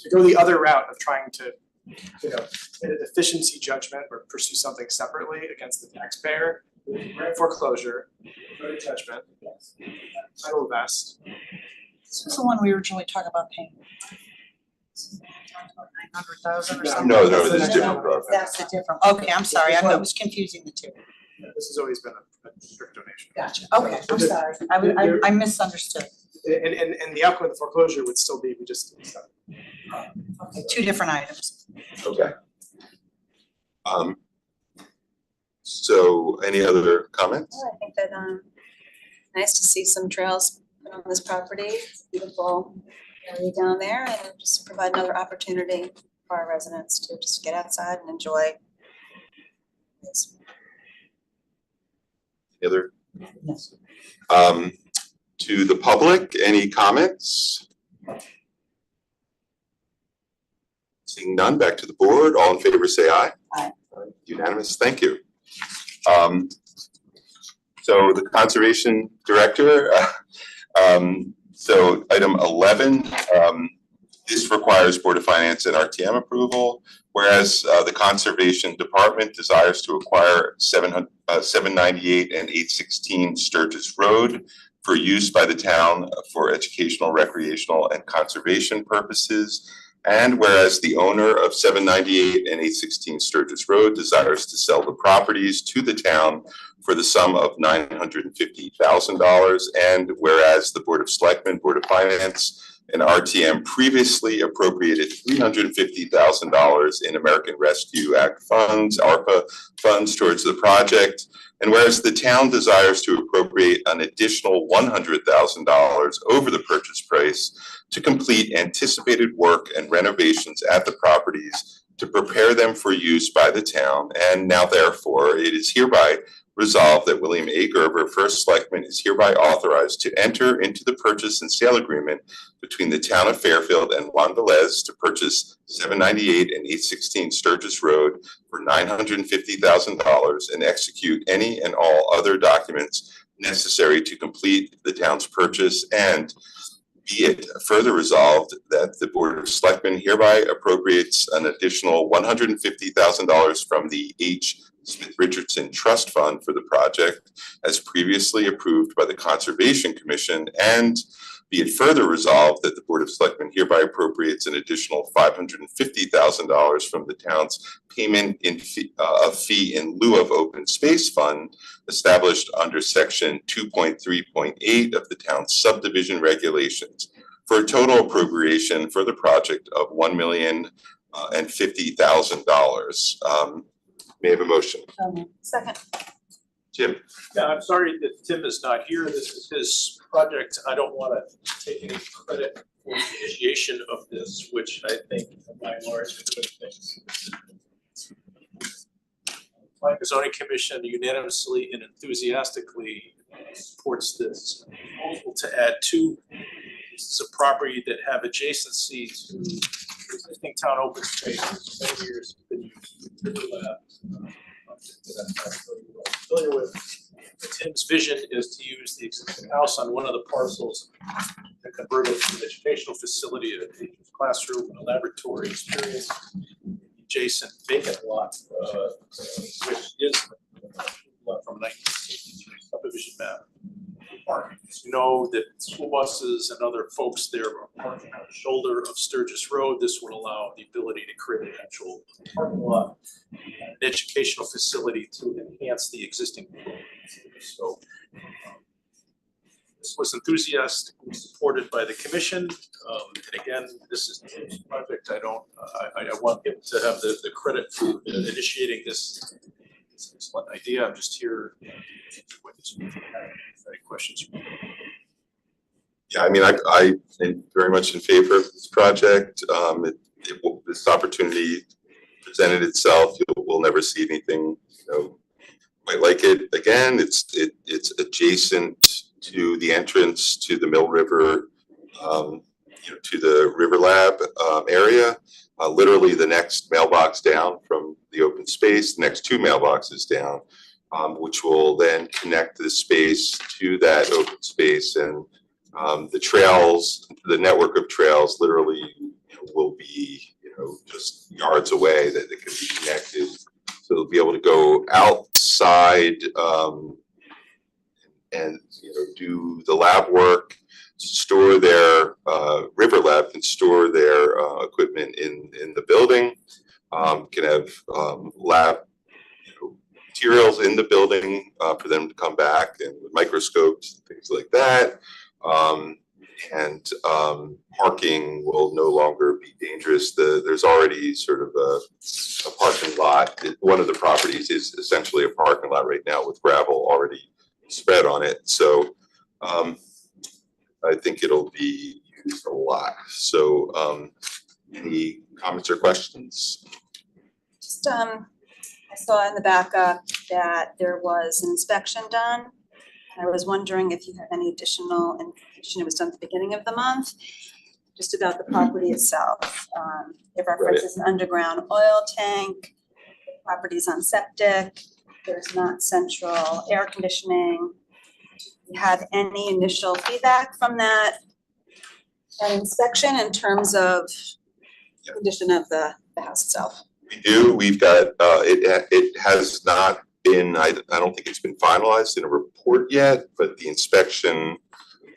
J: to go the other route of trying to, get a deficiency judgment or pursue something separately against the taxpayer, bring foreclosure, go to judgment, title vest.
F: This was the one we originally talked about paying. 900,000 or something.
A: no, this is different property.
F: That's a different, okay, I'm sorry, I was confusing the two.
J: This has always been a strict donation.
F: Gotcha, okay, I'm sorry, I misunderstood.
J: And the outcome of the foreclosure would still be, we just.
F: Okay, two different items.
A: Okay. So any other comments?
D: Well, I think that nice to see some trails put on this property. It's a beautiful area down there, and just provide another opportunity for our residents to just get outside and enjoy this.
A: Any other?
F: Yes.
A: To the public, any comments? Seeing none, back to the board. All in favor, say aye.
F: Aye.
A: Unanimous, thank you. So the Conservation Director, so item 11, this requires Board of Finance and RTM approval, whereas the Conservation Department desires to acquire 798 and 816 Sturgis Road for use by the town for educational, recreational, and conservation purposes. And whereas the owner of 798 and 816 Sturgis Road desires to sell the properties to the town for the sum of $950,000. And whereas the Board of Selectmen, Board of Finance, and RTM previously appropriated $350,000 in American Rescue Act funds, ARPA funds, towards the project. And whereas the town desires to appropriate an additional $100,000 over the purchase price to complete anticipated work and renovations at the properties to prepare them for use by the town. And now therefore, it is hereby resolved that William A. Gerber, first selectman, is hereby authorized to enter into the purchase and sale agreement between the town of Fairfield and Juan Velez to purchase 798 and 816 Sturgis Road for $950,000 and execute any and all other documents necessary to complete the town's purchase, and be it further resolved that the Board of Selectmen hereby appropriates an additional $150,000 from the H. Smith Richardson Trust Fund for the project as previously approved by the Conservation Commission, and be it further resolved that the Board of Selectmen hereby appropriates an additional $550,000 from the town's payment in fee in lieu of open space fund established under section 2.3.8 of the town's subdivision regulations for a total appropriation for the project of $1,050,000. May I have a motion?
D: Second.
A: Jim?
I: Yeah, I'm sorry that Tim is not here. This is his project. I don't want to take any credit for the initiation of this, which I think by and large is a good thing. Planning and Zoning Commission unanimously and enthusiastically supports this proposal to add two pieces of property that have adjacency to existing town open space for many years. Been used familiar with. Tim's vision is to use the existing house on one of the parcels to convert it to an educational facility, a teacher's classroom, and a laboratory experience. Adjacent vacant lot, which is from 1962 subdivision map. You know that school buses and other folks there are parking on the shoulder of Sturgis Road. This would allow the ability to create an actual parking lot, an educational facility to enhance the existing. So this was enthusiastically supported by the commission. And again, this is Tim's project. I want him to have the credit for initiating this excellent idea. I'm just here to witness. Any questions?
A: Yeah, I mean, I am very much in favor of this project. This opportunity presented itself. We'll never see anything, quite like it again. It's adjacent to the entrance to the Mill River, to the River Lab area. Literally the next mailbox down from the open space, the next two mailboxes down. Which will then connect the space to that open space, and the trails, the network of trails literally will be, just yards away that they can be connected. So they'll be able to go outside and do the lab work, store their River Lab can store their equipment in the building, can have lab materials in the building for them to come back, and with microscopes and things like that. And parking will no longer be dangerous. There's already sort of a parking lot. One of the properties is essentially a parking lot right now with gravel already spread on it. So I think it'll be used a lot. So any comments or questions?
D: Just I saw in the backup that there was an inspection done. I was wondering if you had any additional information. It was done at the beginning of the month, just about the property itself. It references an underground oil tank, properties on septic, there's not central air conditioning. Do you have any initial feedback from that inspection in terms of condition of the house itself?
A: We do. We've got it has not been. I don't think it's been finalized in a report yet. But the inspection.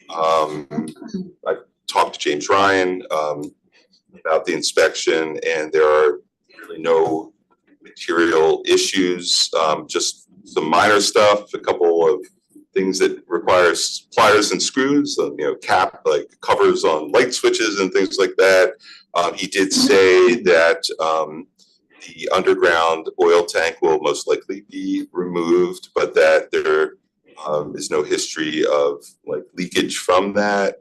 A: I talked to James Ryan about the inspection, and there are really no material issues. Just some minor stuff. A couple of things that requires pliers and screws. Cap like covers on light switches and things like that. He did say that. The underground oil tank will most likely be removed, but that there is no history of like leakage from that.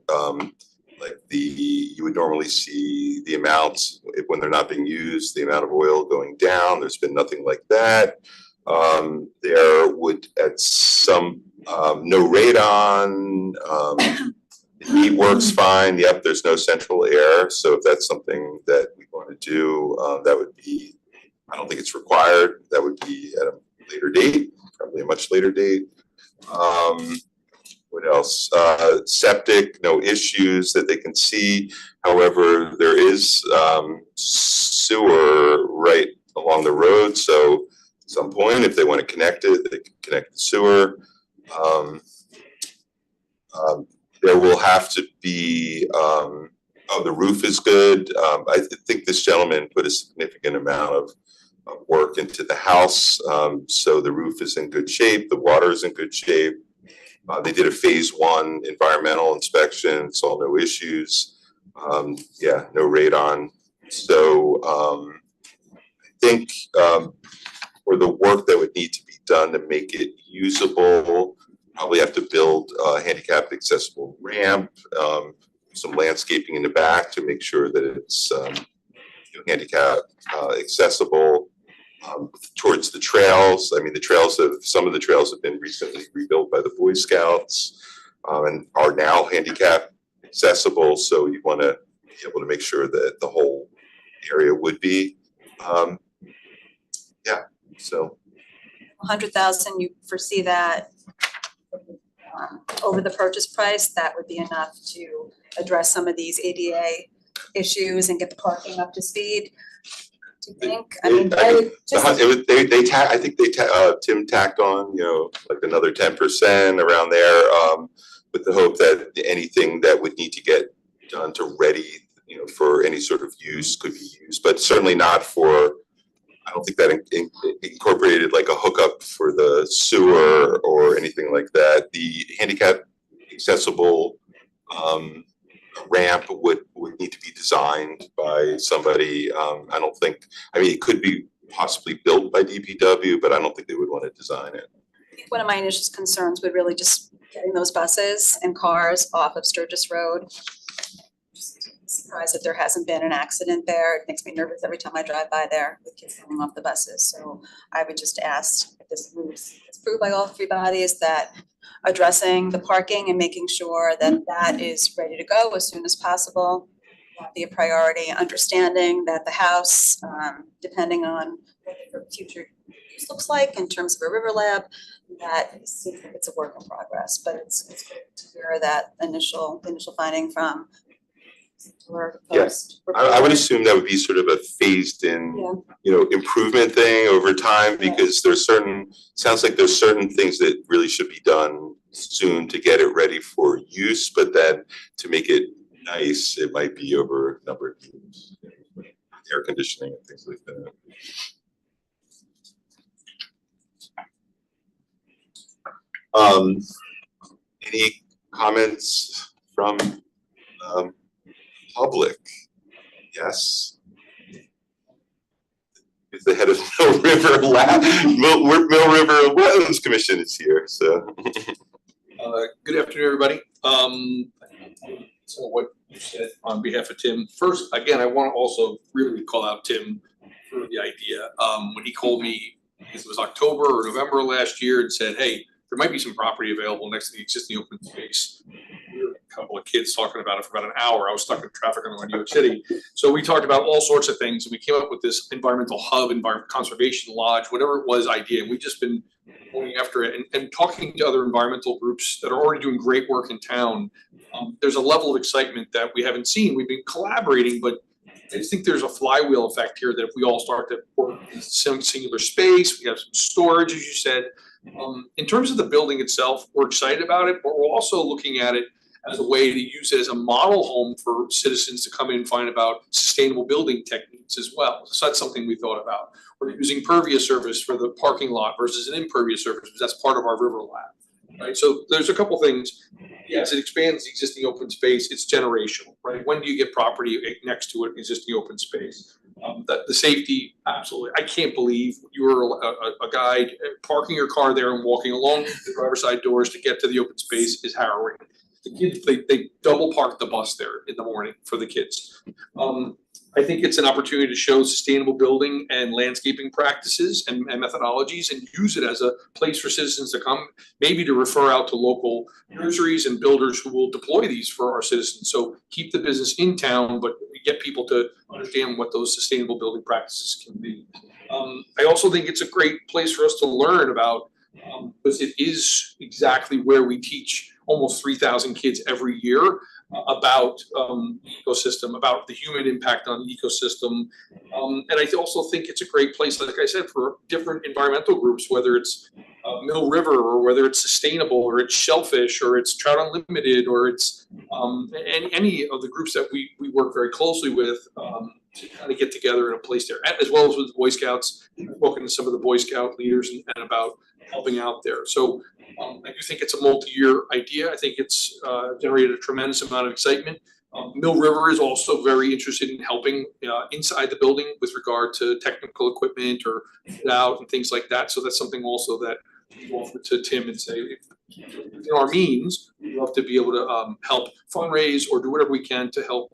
A: You would normally see the amount when they're not being used, the amount of oil going down. There's been nothing like that. There would at some, no radon, the heat works fine. Yep, there's no central air. So if that's something that we want to do, that would be, I don't think it's required. That would be at a later date, probably a much later date. What else? Septic, no issues that they can see. However, there is sewer right along the road. So at some point, if they want to connect it, they can connect the sewer. There will have to be, oh, the roof is good. I think this gentleman put a significant amount of work into the house. So the roof is in good shape, the water is in good shape. They did a phase 1 environmental inspection, saw no issues. Yeah, no radon. So I think for the work that would need to be done to make it usable, probably have to build a handicap accessible ramp, some landscaping in the back to make sure that it's handicap accessible. Towards the trails, I mean, some of the trails have been recently rebuilt by the Boy Scouts and are now handicap accessible. So you want to be able to make sure that the whole area would be. Yeah, so
D: 100,000, you foresee that over the purchase price, that would be enough to address some of these ADA issues and get the parking up to speed? Do you think? I mean,
A: I think Tim tacked on, like another 10% around there, with the hope that anything that would need to get done to ready, for any sort of use could be used, but certainly not for. I don't think that incorporated like a hookup for the sewer or anything like that. The handicap accessible ramp would need to be designed by somebody. I don't think, it could be possibly built by DPW, but I don't think they would want to design it.
D: I think one of my initial concerns would really just getting those buses and cars off of Sturgis Road. Just surprised that there hasn't been an accident there. It makes me nervous every time I drive by there with kids coming off the buses. So I would just ask if this moves, it's approved by all 3 bodies, that addressing the parking and making sure that that is ready to go as soon as possible will be a priority. Understanding that the house, depending on what the future use looks like in terms of a river lab, that it seems like it's a work in progress, but it's good to hear that initial finding from.
A: Yes, I would assume that would be sort of a phased in, improvement thing over time, because sounds like there's certain things that really should be done soon to get it ready for use, but then to make it nice, it might be over a number of years. Air conditioning and things like that. Any comments from public? Yes. Is the head of Mill River Mill River Wetlands Commission is here. So
K: good afternoon, everybody. So what you said on behalf of Tim. First, again, I want to also really call out Tim for the idea. When he called me, it was October or November last year, and said, hey, there might be some property available next to the existing open space. We were a couple of kids talking about it for about an hour. I was stuck in traffic on New York City. So we talked about all sorts of things, and we came up with this environmental hub, conservation lodge, whatever it was idea. And we've just been going after it and talking to other environmental groups that are already doing great work in town. There's a level of excitement that we haven't seen. We've been collaborating, but I just think there's a flywheel effect here that if we all start to work in some singular space, we have some storage, as you said. In terms of the building itself, we're excited about it, but we're also looking at it as a way to use it as a model home for citizens to come in and find about sustainable building techniques as well. So that's something we thought about. We're using pervious surface for the parking lot versus an impervious surface, because that's part of our river lab, right? So there's a couple things. Yes, it expands the existing open space. It's generational, right? When do you get property next to an existing open space? The safety, absolutely. I can't believe you were a guide parking your car there and walking along the driver's side doors to get to the open space is harrowing. The kids, they double park the bus there in the morning for the kids. I think it's an opportunity to show sustainable building and landscaping practices and methodologies and use it as a place for citizens to come, maybe to refer out to local nurseries and builders who will deploy these for our citizens. So keep the business in town, but get people to understand what those sustainable building practices can be. I also think it's a great place for us to learn about, because it is exactly where we teach almost 3,000 kids every year about the ecosystem, about the human impact on the ecosystem. And I also think it's a great place, like I said, for different environmental groups, whether it's Mill River or whether it's sustainable or it's shellfish or it's Trout Unlimited or it's any of the groups that we work very closely with to kind of get together in a place there, as well as with the Boy Scouts. I've spoken to some of the Boy Scout leaders and about helping out there. So I do think it's a multi-year idea. I think it's generated a tremendous amount of excitement. Mill River is also very interested in helping inside the building with regard to technical equipment or fit out and things like that. So that's something also that we offer to Tim and say, if in our means, we'd love to be able to help fundraise or do whatever we can to help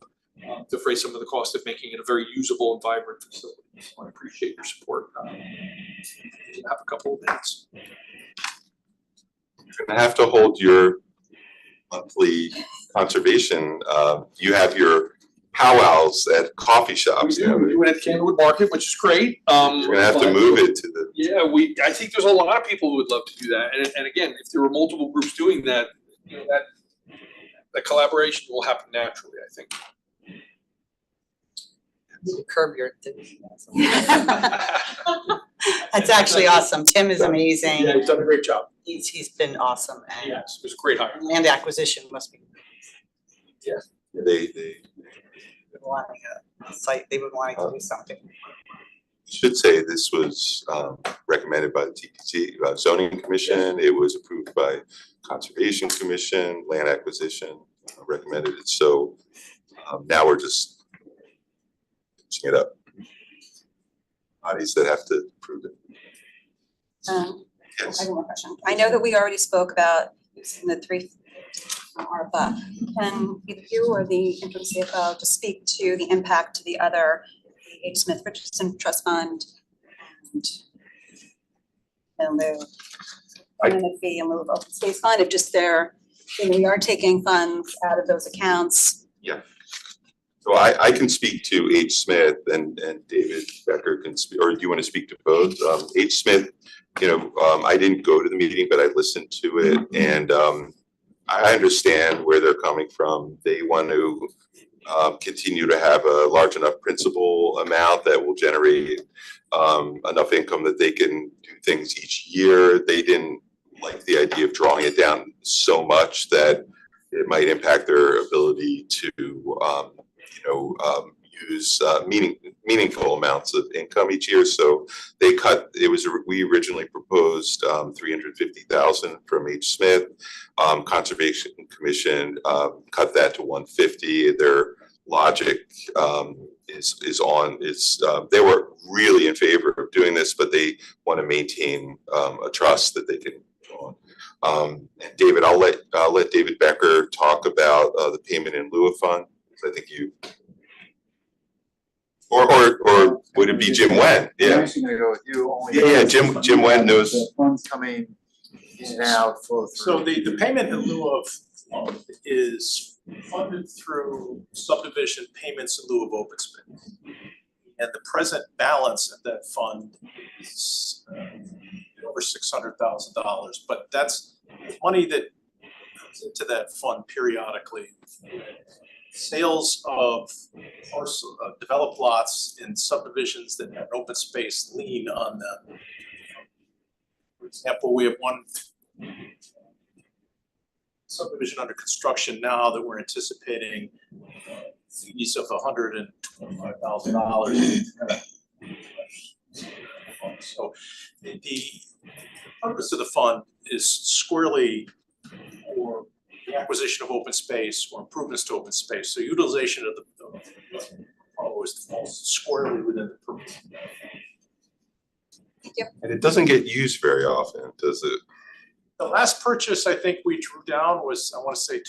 K: defray some of the cost of making it a very usable and vibrant facility. So I appreciate your support. Have a couple of minutes.
A: You're gonna have to hold your monthly conservation. You have your powwows at coffee shops.
K: We do it at Candlewood Market, which is great.
A: You're gonna have to move it to the.
K: Yeah, I think there's a lot of people who would love to do that. And again, if there were multiple groups doing that, you know, that collaboration will happen naturally, I think.
F: Curb your enthusiasm. That's actually awesome. Tim is amazing.
K: Yeah, he's done a great job.
F: He's been awesome, and
K: Yes, it was a great hire.
F: land acquisition must be.
A: They
F: Wanting a site, they've been wanting to do something.
A: should say this was recommended by the TPC zoning commission. It was approved by Conservation Commission, land acquisition recommended it. So now we're just pitching it up. Bodies that have to approve it.
D: I
A: Yes.
D: have one more question. I know that we already spoke about using the three ARPA. Can either you or the interim CFO just speak to the impact to the other H. Smith Richardson Trust Fund and the fee and lieu of open space fund, if just they're, you know, we are taking funds out of those accounts.
A: So I can speak to H. Smith and David Becker can speak, or do you want to speak to both? H. Smith, you know, I didn't go to the meeting, but I listened to it, and I understand where they're coming from. They want to continue to have a large enough principal amount that will generate enough income that they can do things each year. They didn't like the idea of drawing it down so much that it might impact their ability to use meaningful amounts of income each year. So they cut. We originally proposed 350,000 from H. Smith. Conservation Commission cut that to 150. Their logic they were really in favor of doing this, but they want to maintain a trust that they can go on. And David, I'll let David Becker talk about the payment in lieu of fund. I think you, or would it be Jim Wen? Yeah.
L: I'm actually gonna go with you only.
A: Yeah, Jim Wen knows.
L: The funds coming in and out flow through.
I: So the payment in lieu of is funded through subdivision payments in lieu of open space. And the present balance of that fund is over $600,000, but that's money that comes into that fund periodically. Sales of developed lots in subdivisions that have open space lien on them. For example, we have one subdivision under construction now that we're anticipating fees of $125,000. So the purpose of the fund is squarely for the acquisition of open space or improvements to open space. So utilization of the falls squarely within the purpose.
A: And it doesn't get used very often, does it?
I: The last purchase I think we drew down was, I want to say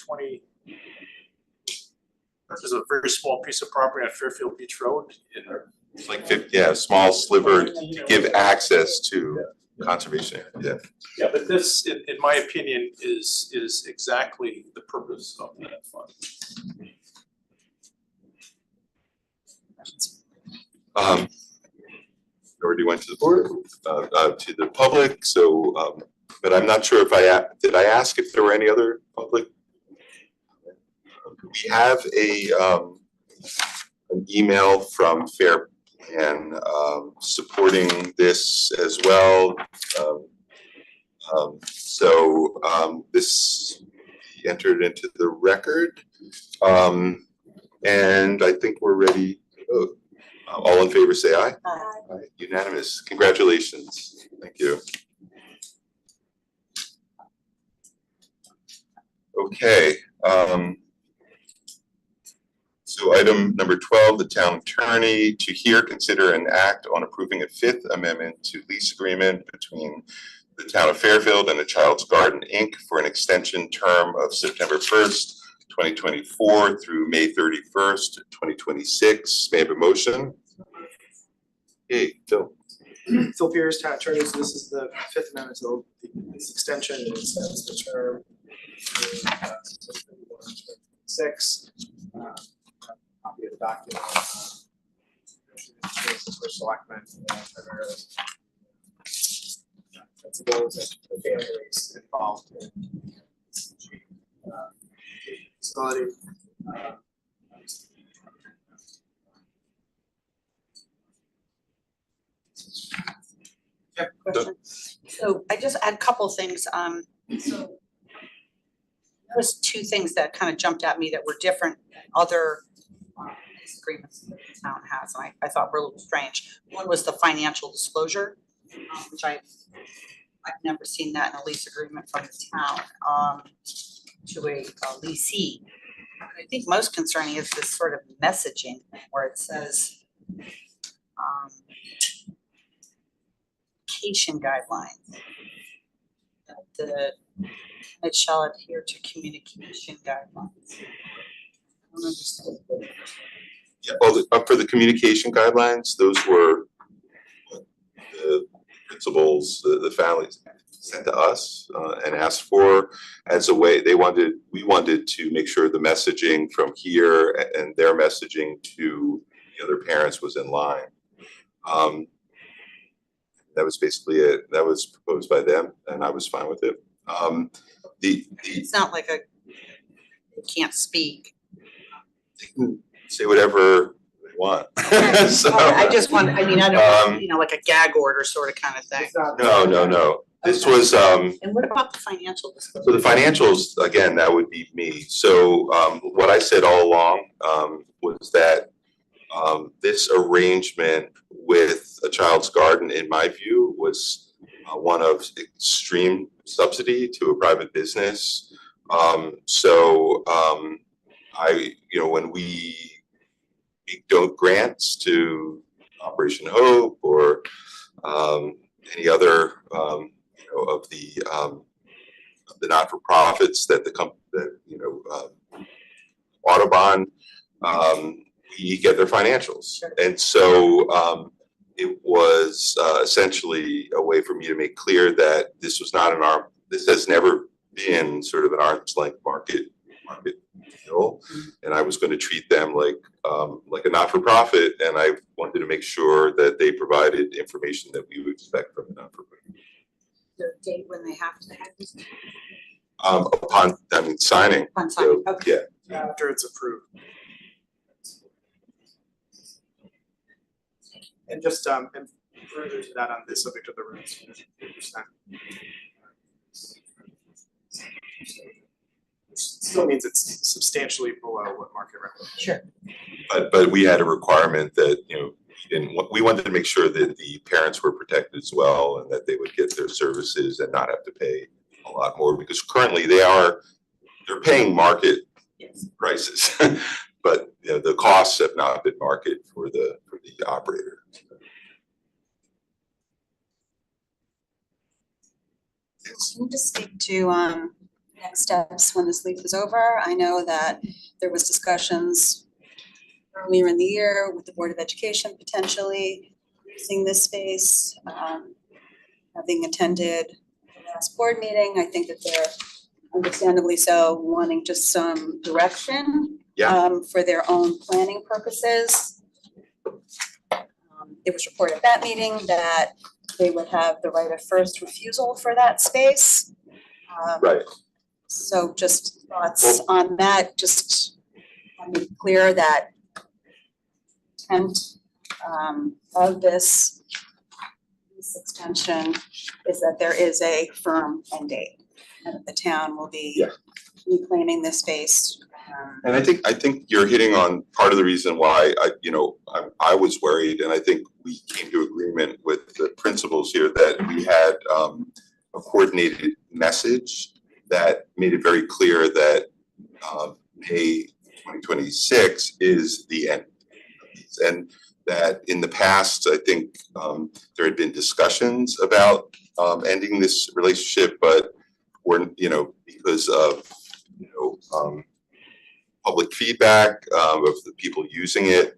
I: There's a very small piece of property on Fairfield Beach Road in
A: It's like 50, yeah, a small sliver to give access to conservation area,
I: Yeah, but this, in my opinion, is exactly the purpose of that fund.
A: Already went to the board, to the public, so, but I'm not sure if did I ask if there were any other public? We have an email from Fair Plan, supporting this as well. This entered into the record, and I think we're ready to vote. All in favor, say aye. Aye. Unanimous. Congratulations. Thank you. Okay. So item number 12, the town attorney to hear, consider, and act on approving a Fifth Amendment to lease agreement between the town of Fairfield and the Child's Garden, Inc. for an extension term of September 1st, 2024 through May 31st, 2026. May I have a motion? Hey, Phil.
J: Phil Pierce, town attorney, so this is the Fifth Amendment to this extension, it extends the term to 6. Copy of the document. For Selectmen, primarily. Principals and the families involved in facility.
F: Question. So I just had a couple things, so there's two things that kind of jumped at me that were different than other lease agreements that the town has, and I thought were a little strange. One was the financial disclosure, which I've never seen that in a lease agreement from the town, to a leasee. I think most concerning is this sort of messaging where it says, communication guidelines. It shall adhere to communication guidelines. I don't understand.
A: Yeah, well, for the communication guidelines, those were the principals, the families sent to us and asked for as a way. We wanted to make sure the messaging from here and their messaging to the other parents was in line. That was basically it. That was proposed by them, and I was fine with it.
F: It's not like they can't speak.
A: They can say whatever they want. So,
F: I just want, I mean, I don't, like a gag order sort of kind of thing.
A: No. This was,
F: And what about the financial disclosure?
A: so the financials, again, that would be me. So what I said all along was that this arrangement with a Child's Garden, in my view, was one of extreme subsidy to a private business. When we don't grants to Operation Hope or any other of the not-for-profits that Audubon, we get their financials. Sure. And so it was essentially a way for me to make clear that this was not this has never been sort of an arm's length market deal. And I was going to treat them like a not-for-profit, and I wanted to make sure that they provided information that we would expect from a not-for-profit.
F: Their date when they have to have this?
A: Upon signing.
F: Upon signing,
A: So,
F: okay.
A: Yeah.
J: After it's approved. And just and further to that, on the subject of the rents, 50%. Which still means it's substantially below what market rent would be.
F: Sure.
A: But we had a requirement that, we wanted to make sure that the parents were protected as well, and that they would get their services and not have to pay a lot more, because currently they're paying market prices, but the costs have not been market for the operator.
D: Can you just speak to next steps when this lease is over. I know that there was discussions earlier in the year with the Board of Education potentially using this space. Having attended the last board meeting, I think that they're understandably so wanting just some direction for their own planning purposes. It was reported at that meeting that they would have the right of first refusal for that space.
A: Right.
D: So just thoughts on that, just I mean clear that intent of this extension is that there is a firm end date and that the town will be reclaiming this space.
A: And I think you're hitting on part of the reason why I was worried, and I think we came to agreement with the principals here that we had a coordinated message that made it very clear that May 2026 is the end of these. And that in the past, I think there had been discussions about ending this relationship, but we're, because of, public feedback of the people using it,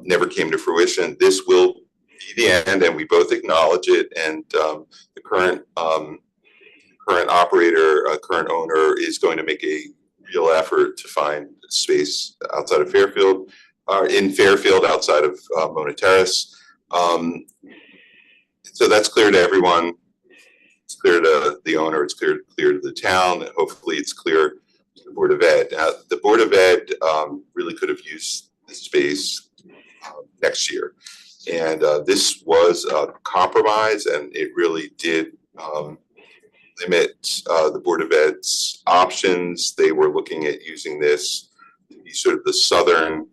A: never came to fruition. This will be the end, and we both acknowledge it. And the current operator, current owner is going to make a real effort to find space outside of Fairfield, in Fairfield, outside of Mona Terrace. So that's clear to everyone. It's clear to the owner. It's clear to the town. And hopefully, it's clear to the Board of Ed. The Board of Ed really could have used the space next year, and this was a compromise, and it really did limit the Board of Ed's options. They were looking at using this to be sort of the southern,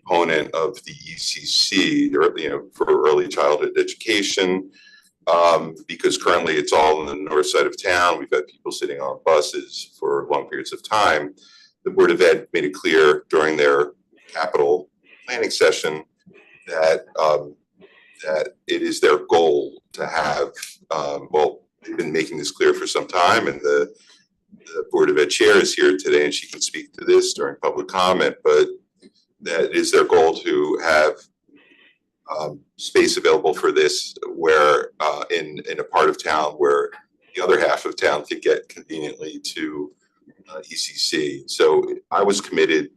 A: component of the ECC, or, for early childhood education, because currently it's all in the north side of town. We've had people sitting on buses for long periods of time. The Board of Ed made it clear during their capital planning session that that it is their goal to have, they've been making this clear for some time, and the Board of Ed chair is here today and she can speak to this during public comment, but that is their goal to have space available for this where in a part of town where the other half of town could get conveniently to ECC. So I was committed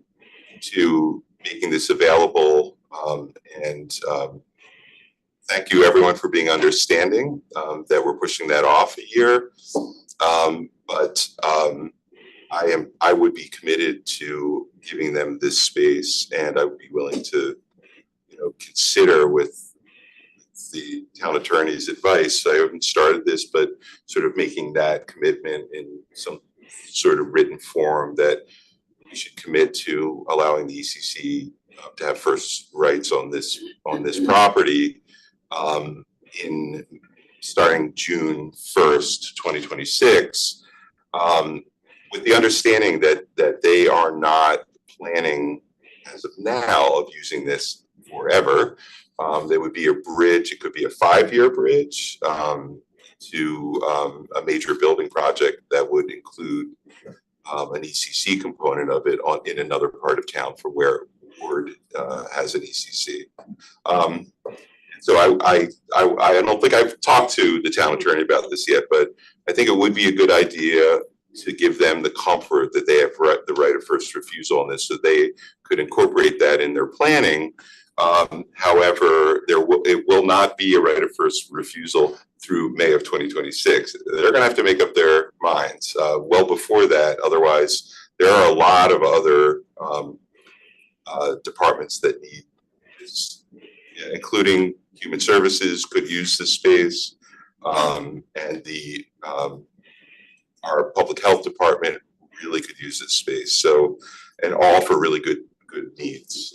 A: to making this available, and thank you everyone for being understanding that we're pushing that off a year. But I would be committed to giving them this space, and I would be willing to, consider with the town attorney's advice. I haven't started this, but sort of making that commitment in some sort of written form that we should commit to allowing the ECC to have first rights on this property in starting June 1st, 2026. With the understanding that they are not planning as of now of using this forever. There would be a bridge, it could be a 5-year bridge to a major building project that would include an ECC component of it in another part of town for where Ward has an ECC. So I don't think I've talked to the town attorney about this yet, but I think it would be a good idea to give them the comfort that they have the right of first refusal on this, so they could incorporate that in their planning. However, it will not be a right of first refusal through May of 2026. They're going to have to make up their minds well before that. Otherwise, there are a lot of other departments that need this, including Human Services could use this space, and our public health department really could use this space. So, and all for really good needs,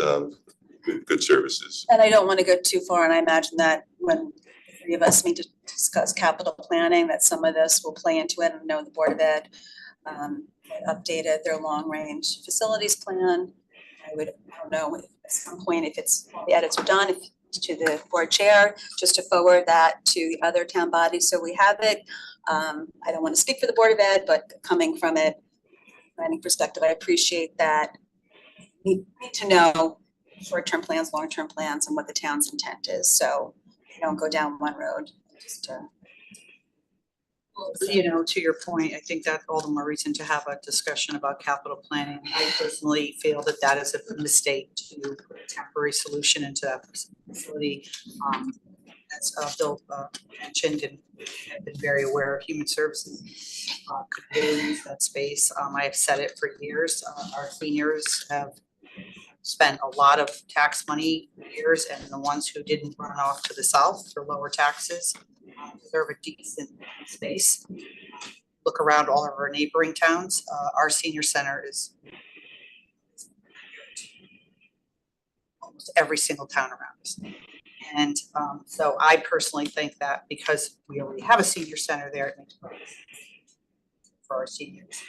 A: good services.
D: And I don't want to go too far, and I imagine that when the three of us meet to discuss capital planning, that some of this will play into it. And know the Board of Ed updated their long-range facilities plan. I don't know at some point if the edits are done, if to the board chair, just to forward that to the other town bodies, so we have it. I don't want to speak for the Board of Ed, but coming from a planning perspective, I appreciate that. We need to know short-term plans, long-term plans, and what the town's intent is, so we don't go down one road, just
F: You know, to your point, I think that all the more reason to have a discussion about capital planning. I personally feel that that is a mistake to put a temporary solution into that facility. As Bill mentioned, and I've been very aware of human services could really use that space. I have said it for years. Our seniors have spent a lot of tax money for years, and the ones who didn't run off to the south for lower taxes deserve a decent space. Look around all of our neighboring towns. Our senior center is almost every single town around us. And so I personally think that because we already have a senior center there, it makes perfect sense for our seniors.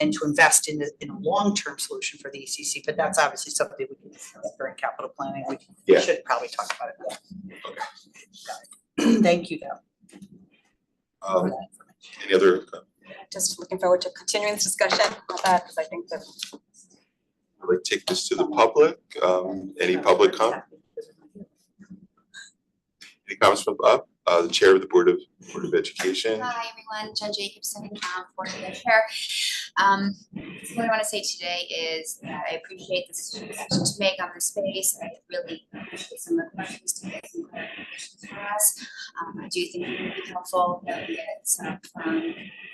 F: And to invest in a long-term solution for the ECC, but that's obviously something we can discuss during capital planning. We should probably talk about it now.
A: Okay.
F: Got it. Thank you, though.
A: Any other?
D: just looking forward to continuing this discussion about that, because I think that
A: I'd like to take this to the public. Any public comment? Any comments from the chair of the Board of Education?
M: Hi everyone, Jen Jacobson, Board of Ed Chair. What I want to say today is that I appreciate the suggestion to make on this space. I really appreciate some of the questions to get some clarifications for us. I do think it would be helpful that we get some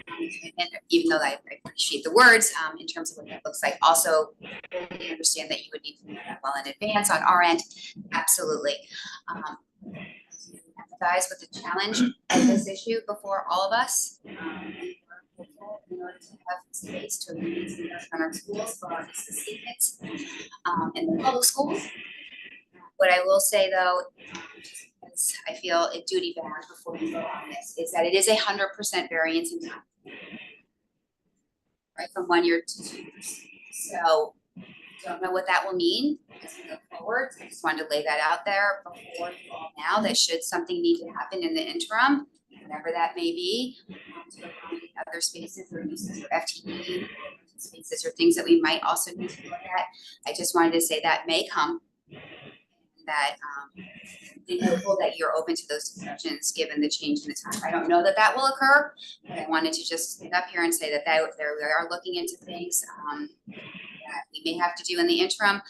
M: and even though I appreciate the words in terms of what that looks like, also really understand that you would need to know that well in advance on our end. Absolutely. Empathize with the challenge of this issue before all of us. In order to have space to release in our schools for our kids in the public schools. What I will say though, is I feel a duty bound before we go on this, is that it is 100% variance in time. Right, from 1 year to 2 years. So don't know what that will mean as we go forward. I just wanted to lay that out there before you all now, that should something need to happen in the interim, whatever that may be, to accommodate other spaces or uses for FTE spaces or things that we might also need to look at. I just wanted to say that may come, and that I'm hopeful that you're open to those discussions given the change in the time. I don't know that that will occur, but I wanted to just stand up here and say that we are looking into things that we may have to do in the interim,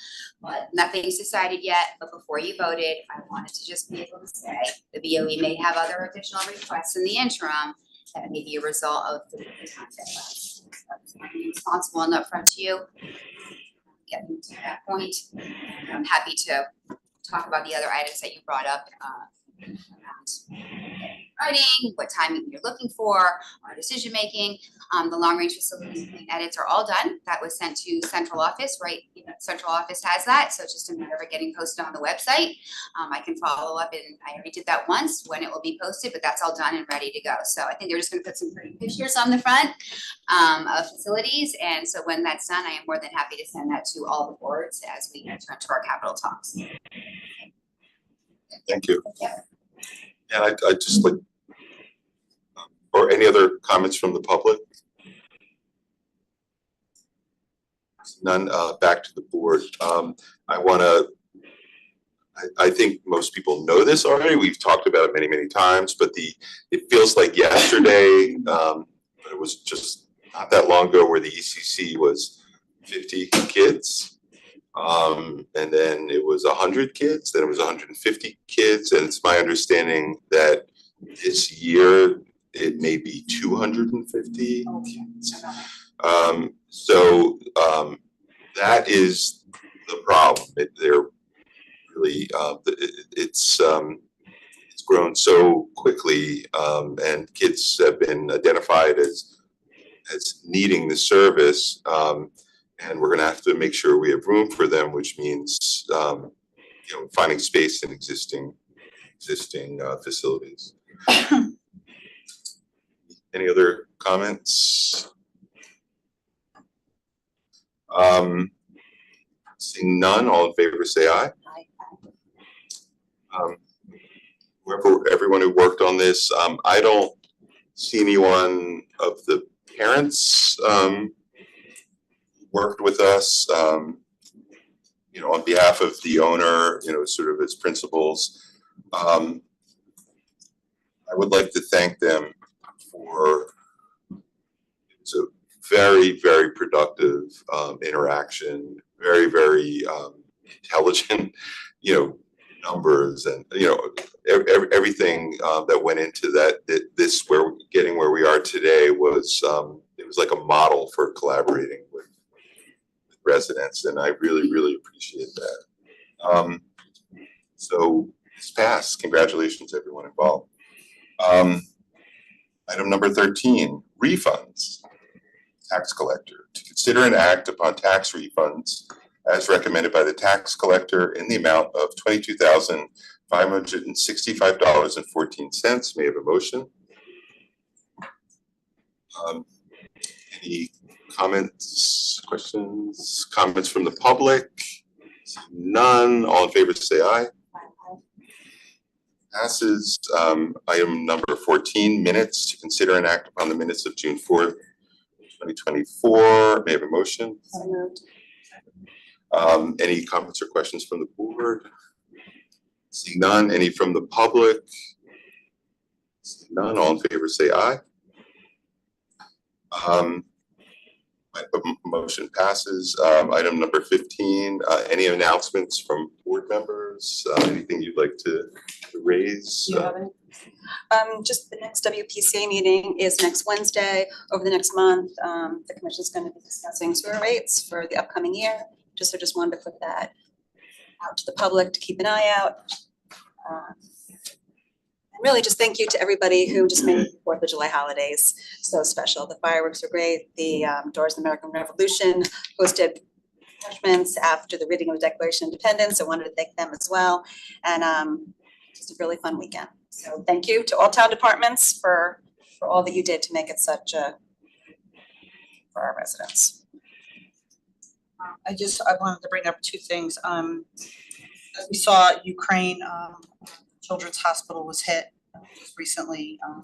M: but nothing's decided yet. But before you voted, I wanted to just be able to say the BOE may have other additional requests in the interim that may be a result of the time that left. So I just want to be responsible and upfront to you. Getting to that point, I'm happy to talk about the other items that you brought up around writing, what timing you're looking for, our decision making. The long range facilities and edits are all done. That was sent to central office, right? You know, central office has that, so it's just a matter of it getting posted on the website. I can follow up, and I already did that once when it will be posted, but that's all done and ready to go. So I think they're just going to put some pretty pictures on the front of facilities, and so when that's done, I am more than happy to send that to all the boards as we enter into our capital talks.
A: Thank you. And I just like, or any other comments from the public? None. Back to the board. I think most people know this already. We've talked about it many times, but it feels like yesterday, but it was just not that long ago where the ECC was 50 kids. And then it was 100 kids, then it was 150 kids, and it's my understanding that this year it may be 250 kids. That is the problem. They're really it's grown so quickly, and kids have been identified as needing the service. And we're going to have to make sure we have room for them, which means finding space in existing facilities. Any other comments? Seeing none, all in favor say aye.
D: I
A: everyone who worked on this. I don't see anyone of the parents worked with us, on behalf of the owner, sort of as principals. I would like to thank them for it's a very, very productive interaction, very, very intelligent, numbers and, everything that went into that, where we are today was, it was like a model for collaborating with residents, and I really, really appreciate that. So it's passed. Congratulations, everyone involved. Item number 13, refunds. Tax collector to consider an act upon tax refunds as recommended by the tax collector in the amount of $22,565.14. May I have a motion? Any comments, questions, comments from the public? None. All in favor say aye. Passes. Item number 14, minutes to consider and act upon the minutes of June 4th, 2024. May I have a motion?
D: So moved.
A: Any comments or questions from the board? Seeing none. Any from the public? Seeing none. All in favor say aye. Motion passes. Item number 15, any announcements from board members? Anything you'd like to raise?
D: Do you have any? Just the next WPCA meeting is next Wednesday. Over the next month, the commission is going to be discussing sewer rates for the upcoming year. Just wanted to put that out to the public to keep an eye out. And really just thank you to everybody who just made the 4th of July holidays so special. The fireworks were great. The Doors of the American Revolution hosted refreshments after the reading of the Declaration of Independence. I wanted to thank them as well. And just a really fun weekend. So thank you to all town departments for all that you did to make it such a for our residents.
F: I wanted to bring up two things. As we saw, Ukraine Children's Hospital was hit just recently. A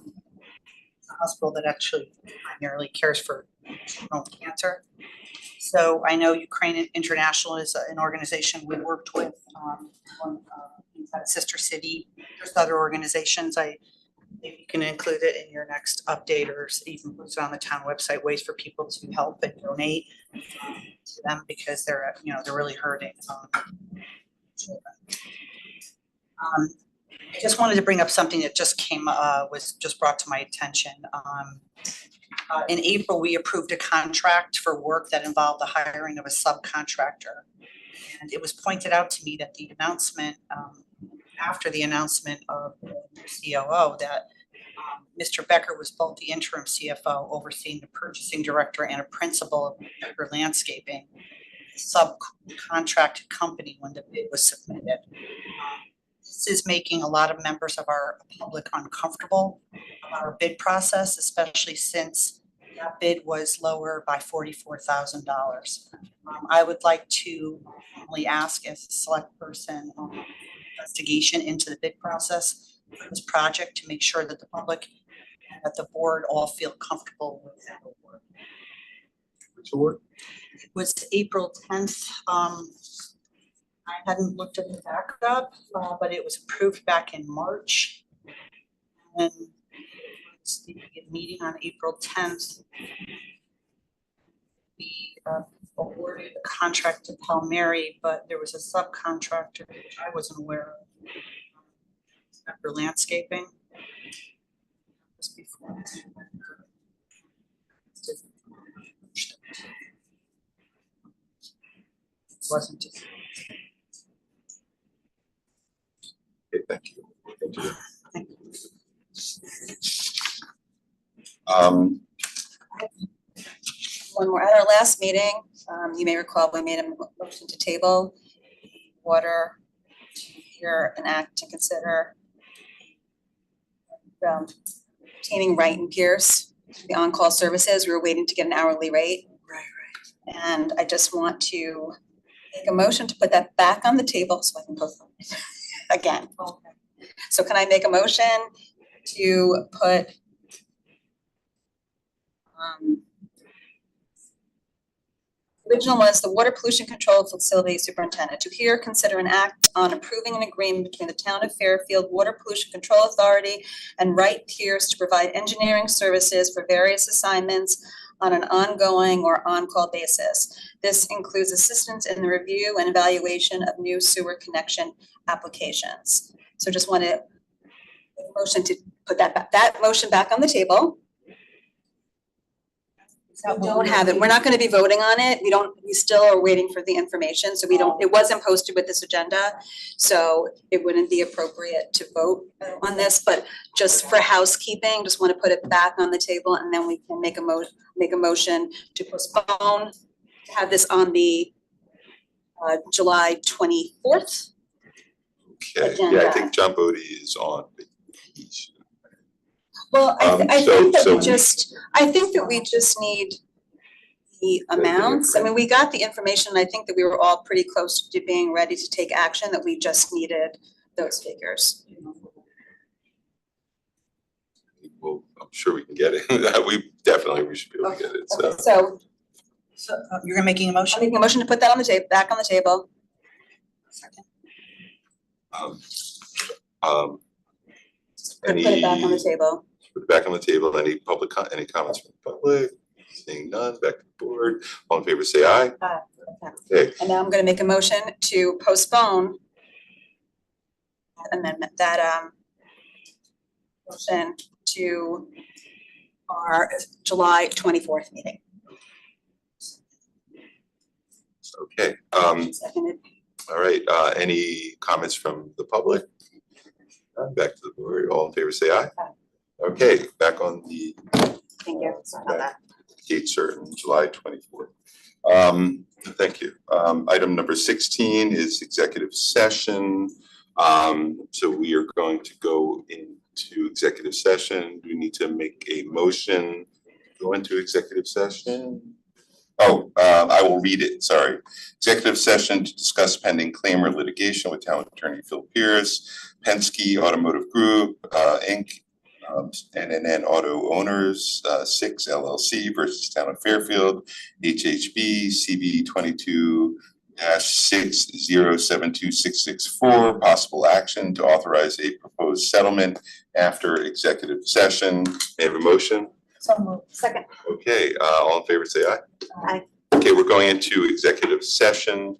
F: hospital that actually primarily cares for children with cancer. So I know Ukraine International is an organization we worked with inside Sister City. There's other organizations. Maybe you can include it in your next update or even post it on the town website, ways for people to help and donate to them because they're really hurting children. I just wanted to bring up something that just was brought to my attention. In April, we approved a contract for work that involved the hiring of a subcontractor. And it was pointed out to me that the announcement, after the announcement of the COO, that Mr. Becker was both the interim CFO overseeing the purchasing director and a principal of Becker Landscaping, subcontracted company when the bid was submitted. This is making a lot of members of our public uncomfortable about our bid process, especially since that bid was lower by $44,000. I would like to formally ask as a select person investigation into the bid process for this project to make sure that the public and that the board all feel comfortable with that award.
A: Which award?
F: It was April 10th. I hadn't looked at the backup, but it was approved back in March. And it's the meeting on April 10th. We awarded the contract to Palmieri, but there was a subcontractor which I wasn't aware of. After landscaping. This before. It wasn't just.
A: Okay, thank you.
F: Thank you.
D: One more. At our last meeting, you may recall we made a motion to table water to hear an act to consider obtaining Wright and Pierce, the on-call services. We were waiting to get an hourly rate.
B: Right.
D: And I just want to make a motion to put that back on the table so I can vote. again. So can I make a motion to put original was the water pollution control facility superintendent to hear, consider, and act on approving an agreement between the town of Fairfield Water Pollution Control Authority and Wright Pierce to provide engineering services for various assignments on an ongoing or on-call basis. This includes assistance in the review and evaluation of new sewer connection applications. So just want to motion to put that motion back on the table. We don't have it. We're not going to be voting on it. We still are waiting for the information. So it wasn't posted with this agenda. So it wouldn't be appropriate to vote on this, but just for housekeeping, just want to put it back on the table and then we can make a motion to postpone, to have this on the July 24th.
A: Okay, yeah, I think John Bodie is on vacation.
D: Well, I think
A: so
D: that we just need the amounts. I mean, we got the information. I think that we were all pretty close to being ready to take action, that we just needed those figures.
A: Well, I'm sure we can get it. We should be able to get it, so.
D: Okay, so
F: So you're making a motion?
D: I'm making a motion to put that on the table, back on the table.
F: Second.
D: Put it back on the table.
A: Put it back on the table. Any comments from the public? Seeing none, back to the board. All in favor, say aye. Okay,
D: And now I'm gonna make a motion to postpone that amendment, motion to our July 24th meeting.
A: okay.
D: Seconded.
A: All right, any comments from the public? Back to the board. All in favor, say aye. Okay, back on the
D: Thank you, sorry about that.
A: date certain, July 24th. Thank you. Item number 16 is executive session. So we are going to go into executive session. We need to make a motion to go into executive session. I will read it, sorry. Executive session to discuss pending claim or litigation with town attorney Phil Pierce, Penske Automotive Group, Inc., NNN Auto Owners, 6 LLC versus Town of Fairfield, HHB, CB 22-6072664, possible action to authorize a proposed settlement after executive session. May I have a motion?
D: So moved. Second.
A: Okay, all in favor, say aye.
D: Aye.
A: Okay, we're going into executive session.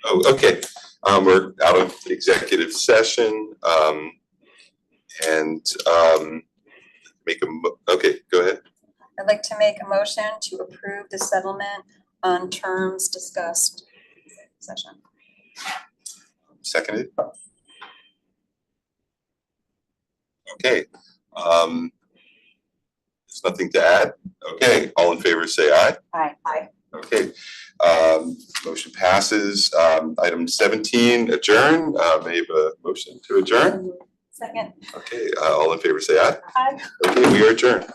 A: Oh, okay, we're out of executive session, and, okay, go ahead.
D: I'd like to make a motion to approve the settlement on terms discussed in executive session.
A: Seconded. Okay, there's nothing to add. Okay, all in favor, say aye.
D: Aye.
A: Okay, motion passes. Item 17, adjourn. May I have a motion to adjourn?
D: Second.
A: Okay, all in favor, say aye.
D: Aye.
A: Okay, we are adjourned.